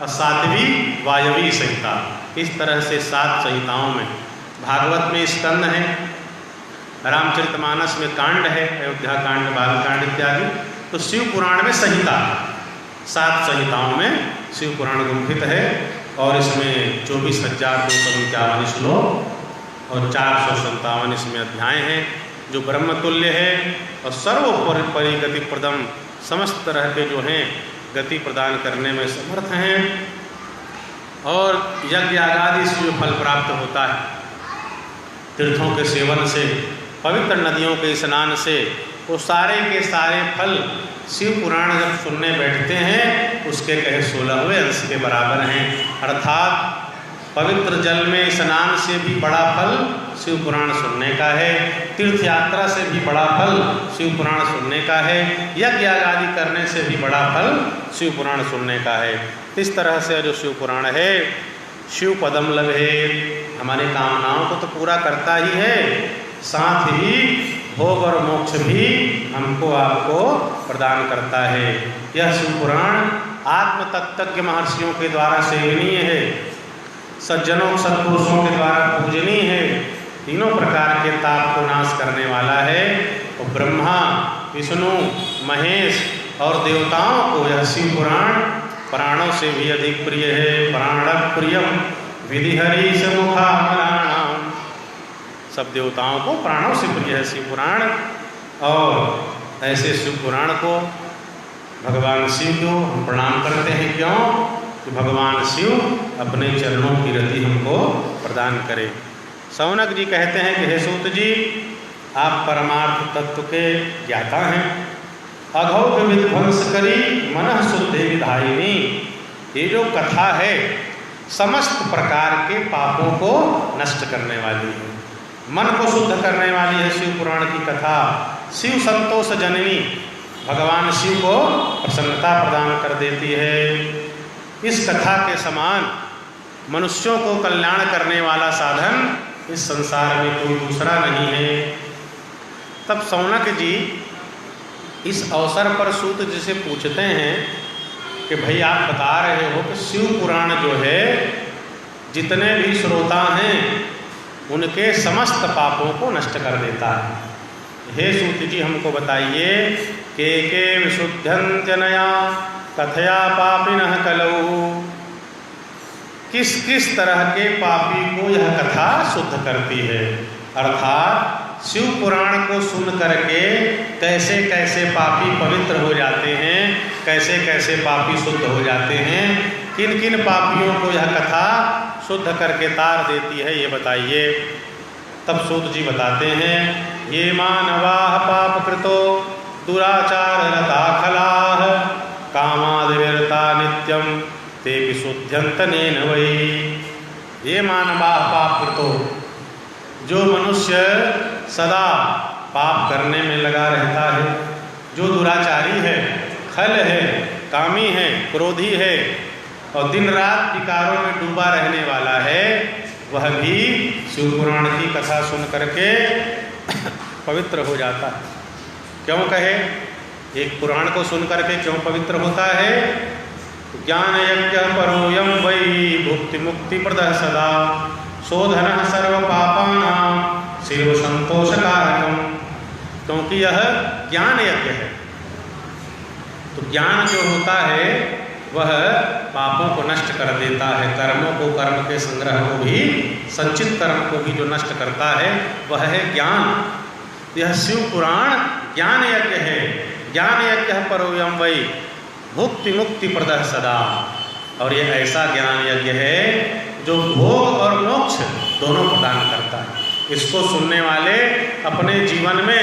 और 7वीं वायवी संहिता। इस तरह से 7 संहिताओं में, भागवत में स्कंद है, रामचरितमानस में कांड है, अयोध्या कांड, बालकांड इत्यादि। तो शिव पुराण में संहिता 7 संहिताओं में शिव पुराण गुंफित है और इसमें 24,251 श्लोक और 457 इसमें अध्याय हैं, जो ब्रह्मतुल्य है और सर्वोपरि गति प्रदम, समस्त तरह के जो हैं गति प्रदान करने में समर्थ हैं। और यज्ञ आदि से जो फल प्राप्त होता है, तीर्थों के सेवन से, पवित्र नदियों के स्नान से, वो सारे के सारे फल शिव पुराण जब सुनने बैठते हैं उसके कहे 16वें अंश के बराबर हैं। अर्थात पवित्र जल में स्नान से भी बड़ा फल शिव पुराण सुनने का है, तीर्थ यात्रा से भी बड़ा फल शिव पुराण सुनने का है, यज्ञ आदि करने से भी बड़ा फल शिव पुराण सुनने का है। इस तरह से जो शिव पुराण है, शिव पदम लभे, हमारी कामनाओं को तो पूरा करता ही है, साथ ही भोग और मोक्ष भी हमको आपको प्रदान करता है। यह शिव पुराण आत्म तत्वज्ञ महर्षियों के द्वारा सेवनीय है, सज्जनों सत्पुरुषों के द्वारा पूजनीय है, तीनों प्रकार के ताप को नाश करने वाला है। और ब्रह्मा, विष्णु, महेश और देवताओं को यह शिव पुराण प्राणों से भी अधिक प्रिय है। प्राण प्रियम विधि हरि से मुखामराणाम, सब देवताओं को प्राणों से प्रिय है शिव पुराण। और ऐसे शिव पुराण को भगवान शिव को हम प्रणाम करते हैं। क्यों? कि भगवान शिव अपने चरणों की रति हमको प्रदान करे। शौनक जी कहते हैं कि हे सूत जी, आप परमार्थ तत्व के ज्ञाता हैं, अघौघ विध्वंस करी मनः शुद्धि विधायिनी। ये जो कथा है समस्त प्रकार के पापों को नष्ट करने वाली है, मन को शुद्ध करने वाली है शिव पुराण की कथा। शिव संतोष जननी, भगवान शिव को प्रसन्नता प्रदान कर देती है। इस कथा के समान मनुष्यों को कल्याण करने वाला साधन इस संसार में कोई दूसरा नहीं है। तब शौनक जी इस अवसर पर सूत जी से पूछते हैं कि भाई आप बता रहे हो कि शिव पुराण जो है जितने भी श्रोता हैं उनके समस्त पापों को नष्ट कर देता है। हे सूत जी हमको बताइए के विशुद्धंत्यनया कथया पापिनः कलौ, किस किस तरह के पापी को यह कथा शुद्ध करती है। अर्थात शिव पुराण को सुन करके कैसे कैसे पापी पवित्र हो जाते हैं, कैसे कैसे पापी शुद्ध हो जाते हैं, किन किन पापियों को यह कथा शुद्ध करके तार देती है, ये बताइए। तब सूत जी बताते हैं ये मानवाः पापकृतो दुराचार रता खलाः कामादिविरता नित्यं ते विशुद्ध्यन्तनेन वै। ये मानवाः पापकृतो, जो मनुष्य सदा पाप करने में लगा रहता है, जो दुराचारी है, खल है, कामी है, क्रोधी है और दिन रात विकारों में डूबा रहने वाला है, वह भी शिव पुराण की कथा सुन करके पवित्र हो जाता है। क्यों कहे? एक पुराण को सुन करके क्यों पवित्र होता है? ज्ञान यज्ञ परोयम वै भुक्ति मुक्ति प्रदः सदा शोधनः सर्व पापानां शिव संतोषकारकम। क्योंकि यह ज्ञान यज्ञ है। तो ज्ञान जो होता है वह पापों को नष्ट कर देता है, कर्मों को, कर्म के संग्रह को भी, संचित कर्म को भी जो नष्ट करता है वह है ज्ञान। यह शिव पुराण ज्ञान यज्ञ है। ज्ञान यज्ञ परोयम वै भुक्ति मुक्ति प्रदः सदा। और यह ऐसा ज्ञान यज्ञ है जो भोग और मोक्ष दोनों प्रदान करता है। इसको सुनने वाले अपने जीवन में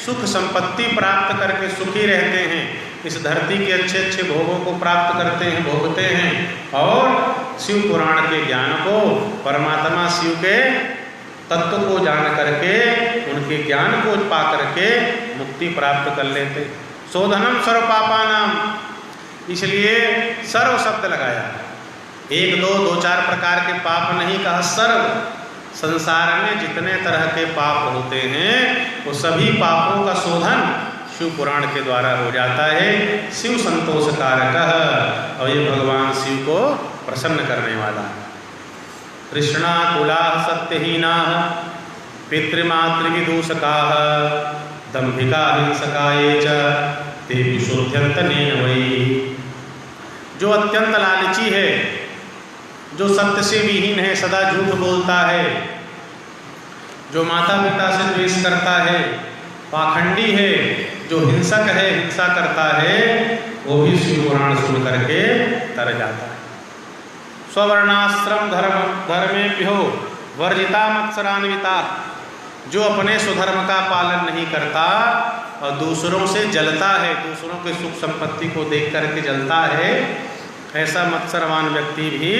सुख संपत्ति प्राप्त करके सुखी रहते हैं, इस धरती के अच्छे अच्छे भोगों को प्राप्त करते हैं, भोगते हैं, और शिव पुराण के ज्ञान को, परमात्मा शिव के तत्व को जान करके, उनके ज्ञान को पा करके मुक्ति प्राप्त कर लेते। शोधनम सर्व पापानाम, इसलिए सर्व शब्द लगाया। एक दो दो चार प्रकार के पाप नहीं कहा, सर्व। संसार में जितने तरह के पाप होते हैं वो सभी पापों का शोधन शिव पुराण के द्वारा हो जाता है। शिव संतोष कारक, और ये भगवान शिव को प्रसन्न करने वाला है। कृष्णा कुला सत्यहीना पितृमातृविदूषकाः दंभिका हिंसका ये च ते विशुद्ध्यन्तनेन वै। जो अत्यंत लालची है, जो सत्य से विहीन है, सदा झूठ बोलता है, जो माता पिता से द्वेष करता है, पाखंडी है, जो हिंसक है, हिंसा करता है, वो भी शिव पुराण सुन करके तर जाता है। स्ववर्णाश्रम धर्मेभ्यो वर्जिता मत्सरान्विता, जो अपने स्वधर्म का पालन नहीं करता और दूसरों से जलता है, दूसरों के सुख संपत्ति को देख करके जलता है, ऐसा मत्सरवान व्यक्ति भी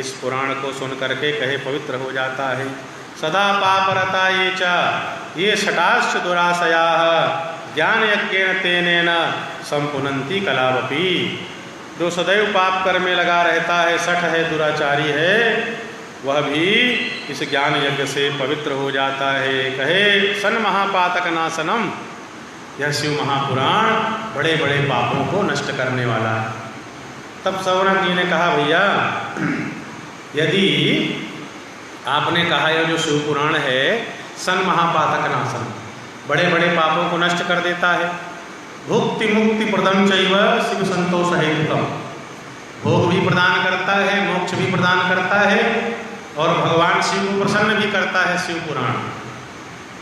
इस पुराण को सुन करके कहे पवित्र हो जाता है। सदा पापरता ये च ये षटाश्च दुराशयाः ज्ञान यज्ञेन तेनेन संपुनन्ति कलावपि। जो सदैव पाप कर्म में लगा रहता है, शठ है, दुराचारी है, वह भी इस ज्ञान यज्ञ से पवित्र हो जाता है। कहे सन महापातक नाशनम, यह शिव महापुराण बड़े बड़े पापों को नष्ट करने वाला है। तब शौनक जी ने कहा भैया यदि आपने कहा यह जो शिव पुराण है सन महापातक नाशन, बड़े बड़े पापों को नष्ट कर देता है, भुक्ति मुक्ति प्रदम चैव शिव संतोष हेतुकम, भोग भी प्रदान करता है, मोक्ष भी प्रदान करता है और भगवान शिव को प्रसन्न भी करता है शिव पुराण।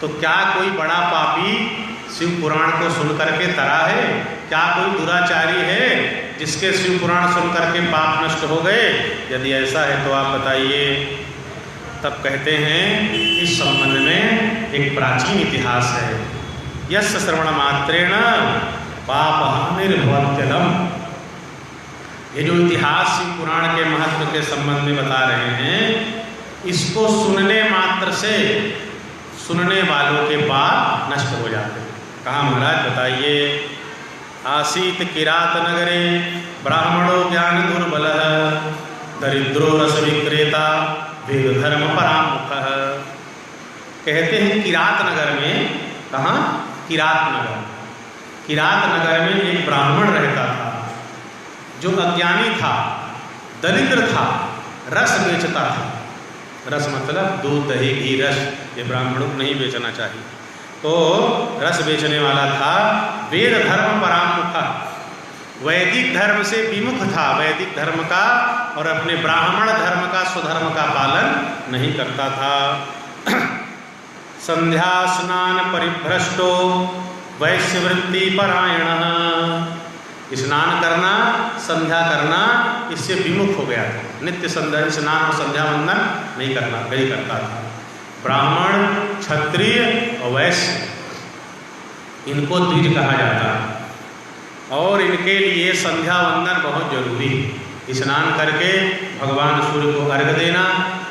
तो क्या कोई बड़ा पापी शिव पुराण को सुन करके तरा है? क्या कोई दुराचारी है जिसके शिव पुराण सुन करके पाप नष्ट हो गए? यदि ऐसा है तो आप बताइए। तब कहते हैं इस संबंध में एक प्राचीन इतिहास है। यस्य श्रवण मात्रेण पापहानिर्भवत्यलम। ये जो इतिहास शिव पुराण के महत्व के संबंध में बता रहे हैं, इसको सुनने मात्र से सुनने वालों के पाप नष्ट हो जाते हैं। कहा महाराज बताइए। आसीत किरात नगरे ब्राह्मणो ज्ञान दुर्बलः दरिद्रो रस विक्रेता वेद धर्म परामुखः। कहते हैं किरात नगर में, कहाँ? किरात नगर। किरात नगर में एक ब्राह्मण रहता था जो अज्ञानी था, दरिद्र था, रस बेचता था। रस मतलब दूध, दही, घी, रस, ये ब्राह्मणों को नहीं बेचना चाहिए। तो रस बेचने वाला था, वेद धर्म परामुख, वैदिक धर्म से विमुख था, वैदिक धर्म का और अपने ब्राह्मण धर्म का, स्वधर्म का पालन नहीं करता था। संध्या स्नान परिभ्रष्टो वैश्यवृत्ति परायण, स्नान करना, संध्या करना, इससे विमुख हो गया था। नित्य संध्या, स्नान और संध्या वंदन नहीं करता था। ब्राह्मण, क्षत्रिय और वैश्य, इनको द्विज कहा जाता है और इनके लिए संध्या वंदन बहुत जरूरी है। स्नान करके भगवान सूर्य को अर्घ्य देना,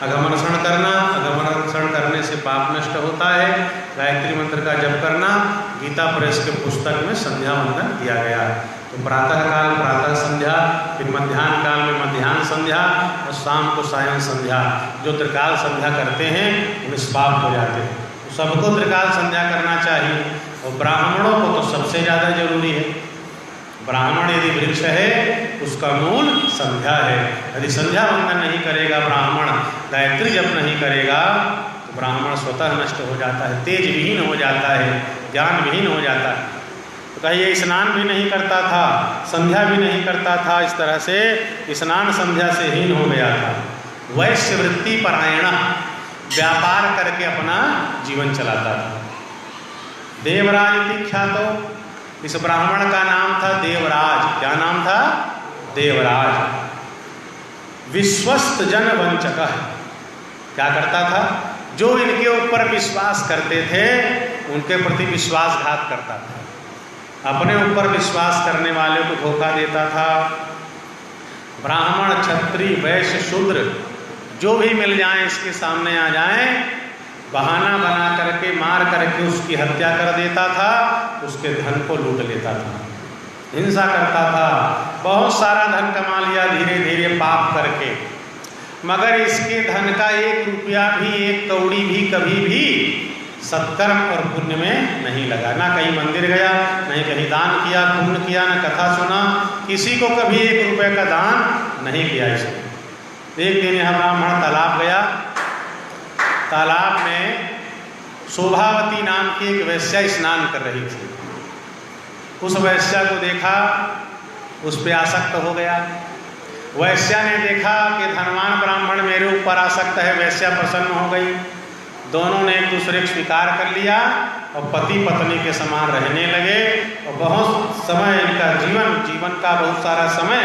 अघमर्षण करना, अघमर्षण करने से पाप नष्ट होता है, गायत्री मंत्र का जप करना, गीता प्रेस के पुस्तक में संध्या वंदन दिया गया है। तो प्रातः काल प्रातः संध्या, फिर मध्याह्न काल में मध्याह्न संध्या और शाम को सायं संध्या। जो त्रिकाल संध्या करते हैं वो निष्पाप हो जाते हैं। तो सबको त्रिकाल संध्या करना चाहिए और ब्राह्मणों को तो सबसे ज़्यादा जरूरी है। ब्राह्मण यदि वृक्ष है उसका मूल संध्या है। यदि संध्या वंदन नहीं करेगा ब्राह्मण, गायत्री जप नहीं करेगा, तो ब्राह्मण स्वतः नष्ट हो जाता है, तेज विहीन हो जाता है, ज्ञान विहीन हो जाता है। तो कहिए स्नान भी नहीं करता था, संध्या भी नहीं करता था, इस तरह से स्नान संध्या से हीन हो गया था। वैश्य वृत्ति परायण, व्यापार करके अपना जीवन चलाता था। देवराज इति ख्यातो, इस ब्राह्मण का नाम था देवराज। क्या नाम था? देवराज। विश्वस्त जन वंचक, क्या करता था? जो इनके ऊपर विश्वास करते थे उनके प्रति विश्वासघात करता था, अपने ऊपर विश्वास करने वाले को धोखा देता था। ब्राह्मण, क्षत्रिय, वैश्य, शूद्र जो भी मिल जाएं, इसके सामने आ जाएं, बहाना बना करके मार करके उसकी हत्या कर देता था, उसके धन को लूट लेता था, हिंसा करता था। बहुत सारा धन कमा लिया धीरे धीरे पाप करके, मगर इसके धन का 1 रुपया भी, 1 कौड़ी भी कभी भी सत्कर्म और पुण्य में नहीं लगा। ना कहीं मंदिर गया, नहीं कहीं दान किया, पुण्य किया, ना कथा सुना, किसी को कभी 1 रुपये का दान नहीं किया इसने। एक दिन यह ब्राह्मण तालाब गया, तालाब में शोभावती नाम की एक वैश्या स्नान कर रही थी। उस वैश्या को देखा, उस पर आसक्त हो गया। वैश्या ने देखा कि धनवान ब्राह्मण मेरे ऊपर आसक्त है, वैश्या प्रसन्न हो गई। दोनों ने एक दूसरे को स्वीकार कर लिया और पति पत्नी के समान रहने लगे और बहुत समय इनका जीवन का बहुत सारा समय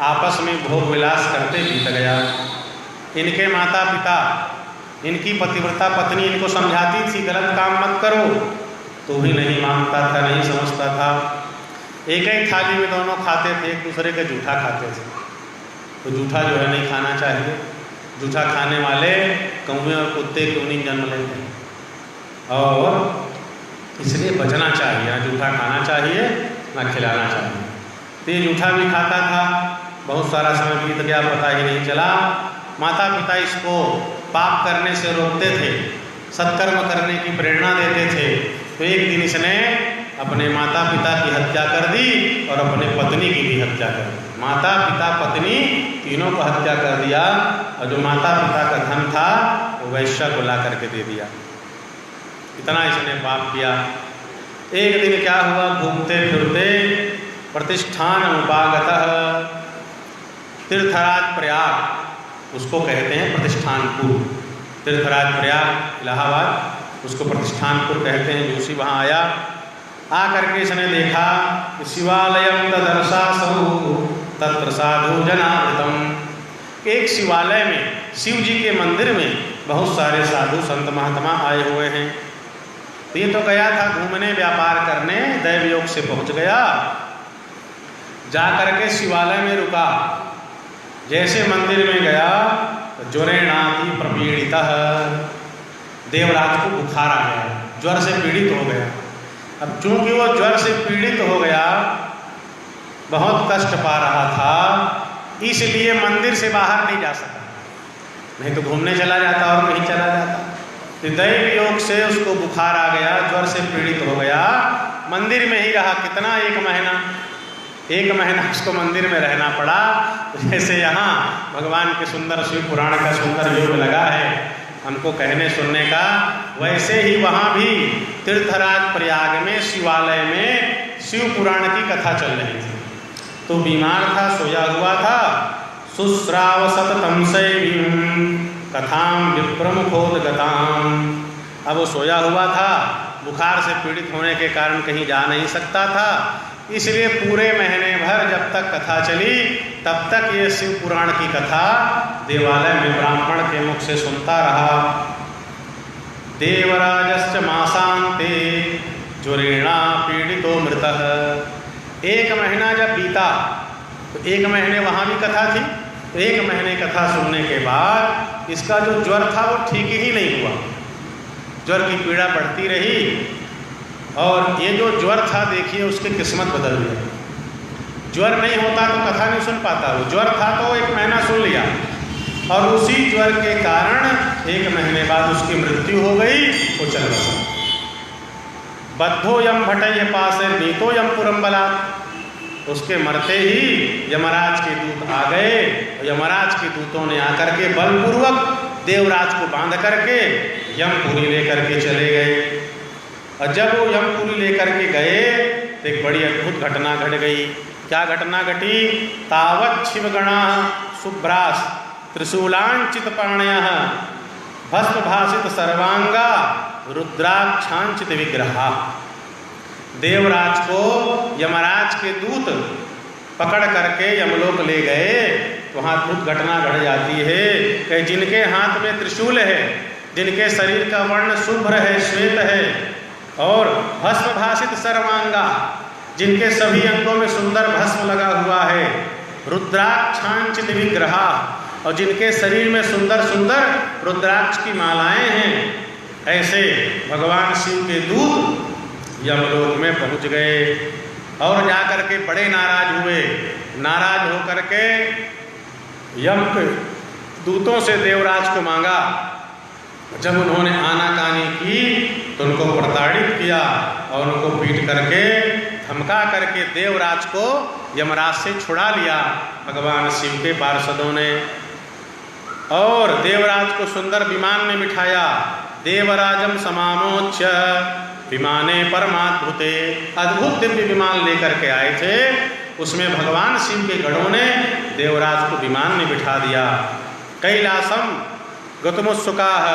आपस में भोग विलास करते बीत गया। इनके माता पिता, इनकी पतिव्रता पत्नी इनको समझाती थी गलत काम मत करो, तो भी नहीं मानता था, नहीं समझता था। एक ही थाली में दोनों खाते थे, एक दूसरे का जूठा खाते थे। तो जूठा जो है नहीं खाना चाहिए। जूठा खाने वाले कौवे और कुत्ते क्यों नहीं जन्म लेते हैं, और इसलिए बचना चाहिए। ना जूठा खाना चाहिए, ना खिलाना चाहिए। तो ये जूठा भी खाता था, बहुत सारा समय बीत गया, पता ही नहीं चला। माता पिता इसको पाप करने से रोकते थे, सत्कर्म करने की प्रेरणा देते थे। तो एक दिन इसने अपने माता पिता की हत्या कर दी और अपने पत्नी की भी हत्या कर दी। माता पिता पत्नी तीनों को हत्या कर दिया और जो माता पिता का धन था वो वैश्या को ला करके दे दिया। इतना इसने पाप किया। एक दिन क्या हुआ, घूमते फिरते प्रतिष्ठान उपागतः, तीर्थराज प्रयाग उसको कहते हैं, प्रतिष्ठानपुर। तीर्थराज प्रयाग इलाहाबाद, उसको प्रतिष्ठानपुर कहते हैं। जोशी वहाँ आया, आ करके इसने देखा कि शिवालयम तदर्शासौ तत्र साधु जनावृतम। एक शिवालय में, शिव जी के मंदिर में बहुत सारे साधु संत महात्मा आए हुए हैं। तो ये तो गया था घूमने, व्यापार करने, दैव योग से पहुँच गया। जा करके शिवालय में रुका। जैसे मंदिर में गया तो ज्वरेणाति प्रपीड़ितः, देवराज को बुखार आ गया, ज्वर से पीड़ित हो गया। अब चूंकि वो ज्वर से पीड़ित हो गया, बहुत कष्ट पा रहा था, इसलिए मंदिर से बाहर नहीं जा सका। नहीं तो घूमने चला जाता और कहीं चला जाता। दैव योग से उसको बुखार आ गया, ज्वर से पीड़ित हो गया, मंदिर में ही रहा कितना, 1 महीना उसको मंदिर में रहना पड़ा। जैसे यहाँ भगवान के सुंदर शिव पुराण का सुंदर योग लगा है हमको कहने सुनने का, वैसे ही वहाँ भी तीर्थराज प्रयाग में शिवालय में शिव पुराण की कथा चल रही थी। तो बीमार था, सोया हुआ था। शुश्राव सततम शैवीं कथाम विप्रमुखोदगताम। अब वो सोया हुआ था, बुखार से पीड़ित होने के कारण कहीं जा नहीं सकता था, इसलिए पूरे महीने भर जब तक कथा चली तब तक ये शिव पुराण की कथा देवालय में ब्राह्मण के मुख से सुनता रहा। देवराजश्च मासान्ते ज्वरेणा पीड़ितो मृतः। 1 महीना जब बीता तो 1 महीने वहाँ भी कथा थी, तो 1 महीने कथा सुनने के बाद इसका जो ज्वर था वो ठीक ही नहीं हुआ, ज्वर की पीड़ा बढ़ती रही। और ये जो ज्वर था देखिए उसकी किस्मत बदल गई। ज्वर नहीं होता तो कथा नहीं सुन पाता, वो ज्वर था तो 1 महीना सुन लिया, और उसी ज्वर के कारण 1 महीने बाद उसकी मृत्यु हो गई, वो चल बसा। बद्धो यम भटय पासे नीतो यम पुरम बला। उसके मरते ही यमराज के दूत आ गए, यमराज के दूतों ने आकर के बलपूर्वक देवराज को बांध करके यमपुरी लेकर के चले गए। और जब वो यमपुरी लेकर के गए तो एक बड़ी अद्भुत घटना घट गई। क्या घटना घटी? तावत् शिवगणा शुभ्रास त्रिशूलांचित पाणयः भस्म भासित सर्वांगा रुद्राक्षांचित विग्रहा। देवराज को यमराज के दूत पकड़ करके यमलोक ले गए। वहाँ अद्भुत घटना घट जाती है कि जिनके हाथ में त्रिशूल है, जिनके शरीर का वर्ण शुभ्र है, श्वेत है, और भस्म भासित सर्वांगा, जिनके सभी अंगों में सुंदर भस्म लगा हुआ है, रुद्राक्षांचित विग्रहा, और जिनके शरीर में सुंदर सुंदर रुद्राक्ष की मालाएं हैं, ऐसे भगवान शिव के दूत यमलोक में पहुंच गए। और जाकर के बड़े नाराज हुए। नाराज होकर के यम के दूतों से देवराज को मांगा। जब उन्होंने आनाकानी की तो उनको प्रताड़ित किया और उनको पीट करके धमका करके देवराज को यमराज से छुड़ा लिया भगवान शिव के पार्षदों ने। और देवराज को सुंदर विमान में बिठाया। देवराजम समामोच्य विमाने परमाद्भुते। अद्भुत दिव्य विमान लेकर के आए थे, उसमें भगवान शिव के गणों ने देवराज को विमान में बिठा दिया। कैलासम गतमुत्सुकाः,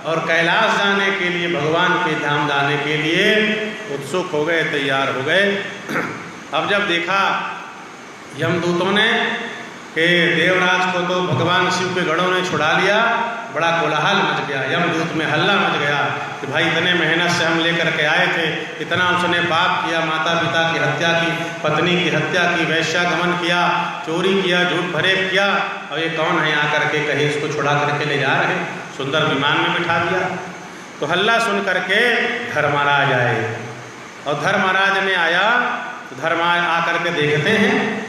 और कैलाश जाने के लिए, भगवान के धाम जाने के लिए उत्सुक हो गए, तैयार हो गए। अब जब देखा यमदूतों ने कि देवराज को तो भगवान शिव के गणों ने छुड़ा लिया, बड़ा कोलाहल मच गया। यमदूत में हल्ला मच गया कि भाई इतने मेहनत से हम लेकर के आए थे, इतना उसने पाप किया, माता पिता की हत्या की, पत्नी की हत्या की, वैश्यागमन किया, चोरी किया, झूठ फरेब किया, और ये कौन है आकर के कहीं इसको छुड़ा करके ले जा रहे, सुंदर विमान में बिठा दिया। तो हल्ला सुन करके धर्मराज आए, और धर्मराज ने आया तो धर्मराज आकर के देखते हैं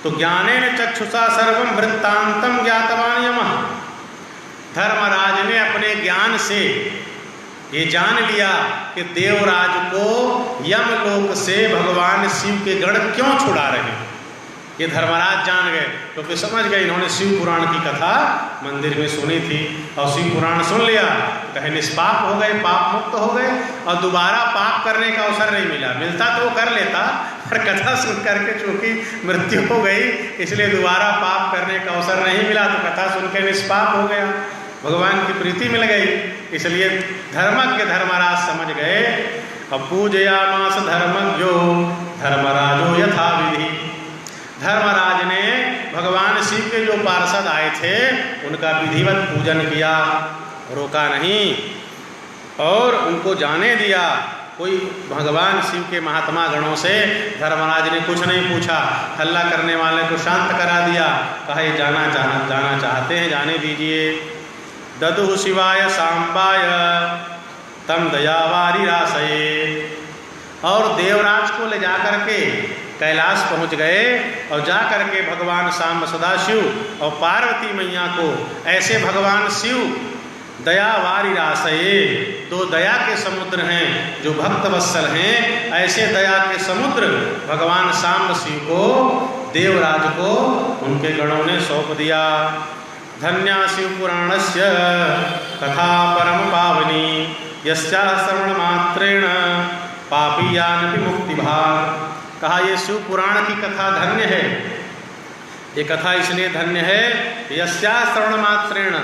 तो ज्ञानेन चक्षुषा सर्वं वृत्तांतम ज्ञातवान यमः। धर्मराज ने अपने ज्ञान से ये जान लिया कि देवराज को यमलोक से भगवान शिव के गण क्यों छुड़ा रहे हैं। ये धर्मराज जान गए, क्योंकि समझ गए इन्होंने शिव पुराण की कथा मंदिर में सुनी थी, और शिव पुराण सुन लिया, कहे निष्पाप हो गए, पाप मुक्त हो गए, और दोबारा पाप करने का अवसर नहीं मिला। मिलता तो वो कर लेता, पर कथा सुन करके चूंकि मृत्यु हो गई, इसलिए दोबारा पाप करने का अवसर नहीं मिला, तो कथा सुन के निष्पाप हो गया, भगवान की प्रीति मिल गई। इसलिए धर्मज्ञ धर्मराज समझ गए। अब पूजयामास धर्मज्ञो धर्मराजो यथा विधि। धर्मराज ने भगवान शिव के जो पार्षद आए थे उनका विधिवत पूजन किया, रोका नहीं, और उनको जाने दिया। कोई भगवान शिव के महात्मा गणों से धर्मराज ने कुछ नहीं पूछा, हल्ला करने वाले को शांत करा दिया, कहा ये जाना चाहते हैं, जाने दीजिए। ददुः शिवाय सांबाय तम दयावारी रासये। और देवराज को ले जा करके कैलाश पहुंच गए, और जा करके भगवान सांब सदाशिव और पार्वती मैया को ऐसे भगवान शिव दयावारी रासये, दो दया के समुद्र हैं जो भक्त वत्सल हैं, ऐसे दया के समुद्र भगवान सांब शिव को, देवराज को उनके गणों ने सौंप दिया। धन्या शिव पुराणस्य कथा परम पावनी, यस्या श्रवण मात्रेण पापीयान विमुक्ति भाग। कहा ये शिव पुराण की कथा धन्य है। ये कथा इसलिए धन्य है, यस्या श्रवण मात्रेण,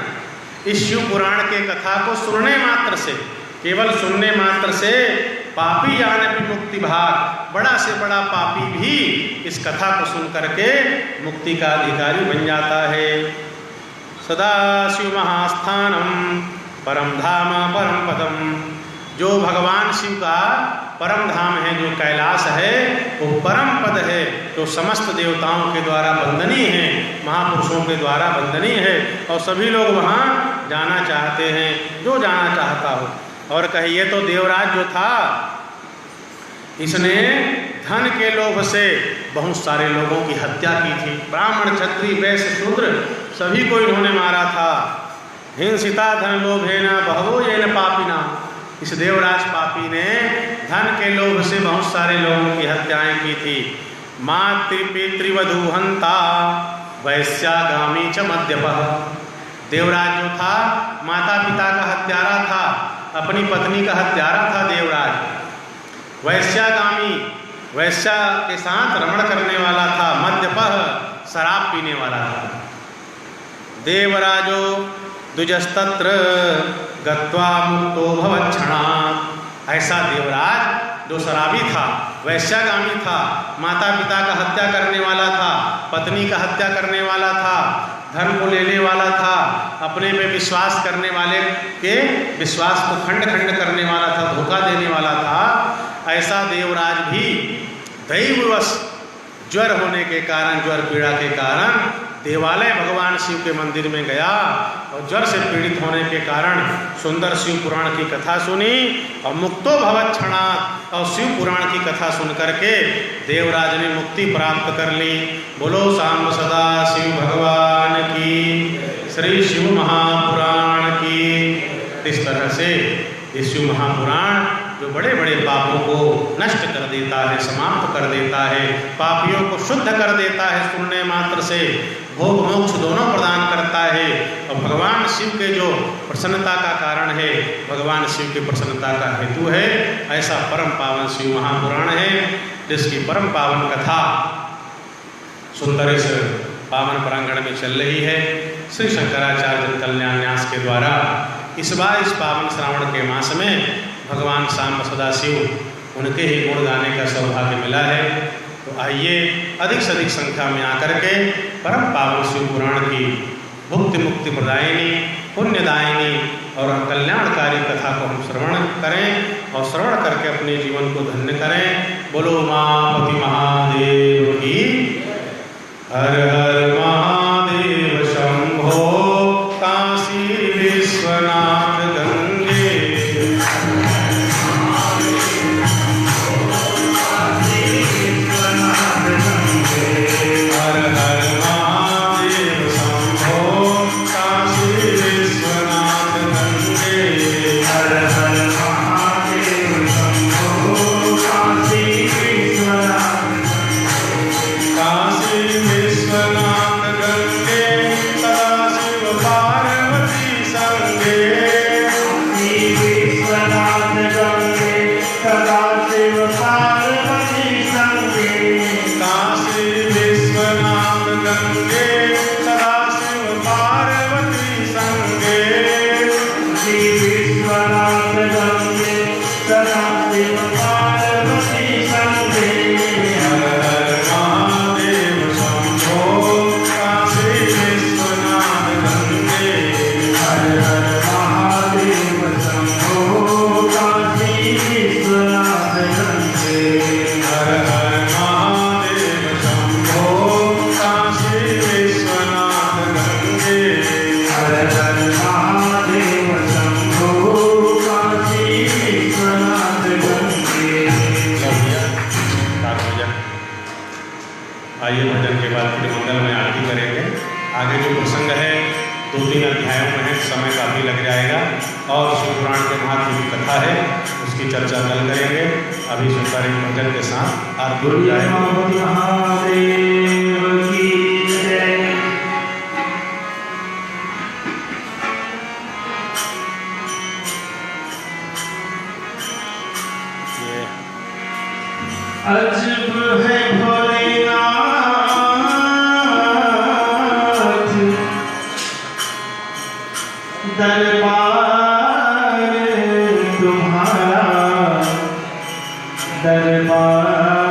इस शिव पुराण के कथा को सुनने मात्र से, केवल सुनने मात्र से पापी यान विमुक्ति भाग, बड़ा से बड़ा पापी भी इस कथा को सुन करके मुक्ति का अधिकारी बन जाता है। सदा शिव महास्थानम परम धाम परम पदम, जो भगवान शिव का परम धाम है, जो कैलाश है, वो परम पद है, जो समस्त देवताओं के द्वारा वंदनीय है, महापुरुषों के द्वारा वंदनीय है, और सभी लोग वहाँ जाना चाहते हैं, जो जाना चाहता हो। और कहिए तो देवराज जो था, इसने धन के लोभ से बहुत सारे लोगों की हत्या की थी। ब्राह्मण, क्षत्रिय, वैश्य, शूद्र सभी को इन्होंने मारा था। हिंसिता धन लोभेन बहवो येन पापिना, इस देवराज पापी ने धन के लोभ से बहुत सारे लोगों की हत्याएं की थी। मातृपितृवधूहंता वैश्यागामी च मद्यपः, देवराज जो था माता पिता का हत्यारा था, अपनी पत्नी का हत्यारा था देवराज। वैश्यागामी, वैश्या के साथ रमण करने वाला था। मद्यपः, शराब पीने वाला था। देवराजो द्विजस्तत्र गत्वा मुक्तो भवच्छणा, ऐसा देवराज जो शराबी था, वैश्यागामी था, माता पिता का हत्या करने वाला था, पत्नी का हत्या करने वाला था, धन को लेने वाला था, अपने पे विश्वास करने वाले के विश्वास को खंड खंड करने वाला था, धोखा देने वाला था। ऐसा देवराज भी दैववश ज्वर होने के कारण, ज्वर पीड़ा के कारण देवालय भगवान शिव के मंदिर में गया और ज्वर से पीड़ित होने के कारण सुंदर शिव पुराण की कथा सुनी और मुक्तो भवच्छणात्, और शिव पुराण की कथा सुन करके देवराज ने मुक्ति प्राप्त कर ली। बोलो सांब सदा शिव भगवान की, श्री शिव महापुराण की। इस तरह से ये शिव महापुराण जो बड़े बड़े पापों को नष्ट कर देता है, समाप्त कर देता है, पापियों को शुद्ध कर देता है, सुनने मात्र से भोग मोक्ष दोनों प्रदान करता है, और भगवान शिव के जो प्रसन्नता का कारण है, भगवान शिव की प्रसन्नता का हेतु है, ऐसा परम पावन शिव महापुराण है, जिसकी परम पावन कथा सुंदर इस पावन प्रांगण में चल रही है। श्री शंकराचार्य कल्याण न्यास के द्वारा इस बार इस पावन श्रावण के मास में भगवान सांब सदाशिव उनके ही गुण गाने का सौभाग्य मिला है। तो आइए अधिक से अधिक संख्या में आकर के परम पावन शिव पुराण की भुक्ति मुक्ति प्रदायिनी, पुण्यदायिनी और कल्याणकारी कथा को हम श्रवण करें और श्रवण करके अपने जीवन को धन्य करें। बोलो उमापति महादेव की। हर हर महादेव शंभो काशी विश्वनाथ गंगे। हर हर महादेव शंभो काशी विश्वनाथ गंगे। हर हर महादेव शंभो काशी विश्वनाथ काशी विश्वनाथ गंगे सदाशिव पार्वती संगे। काशी विश्वनाथ गंगे सदाशिव पार्वती संगे। काशी विश्वनाथ गंगे सदाशिव पार्वती संगे। काशी विश्वनाथ गंगे सदाशिव पार्वती संगे। हर हर महादेव शंभो काशी विश्वनाथ गंगे। हर हर महादेव शंभो काशी विश्वनाथ गंगे। हर हर महादेव शंभो काशी विश्वनाथ गंगे। हर हर महादेव शंभो काशी विश्वनाथ गंगे। आइए भजन के बाद फिर मंगल में आरती करेंगे। आगे जो प्रसंग है 2-3 अध्यायों में है, समय काफ़ी लग जाएगा। और शिवपुराण के महात्म की कथा है, उसकी चर्चा कल करेंगे। अभी सुंदर एक भजन के साथ आरती हो जाएगी। महादेव की जय। अजब है भोलेनाथ दरबार तुम्हारा, दरबार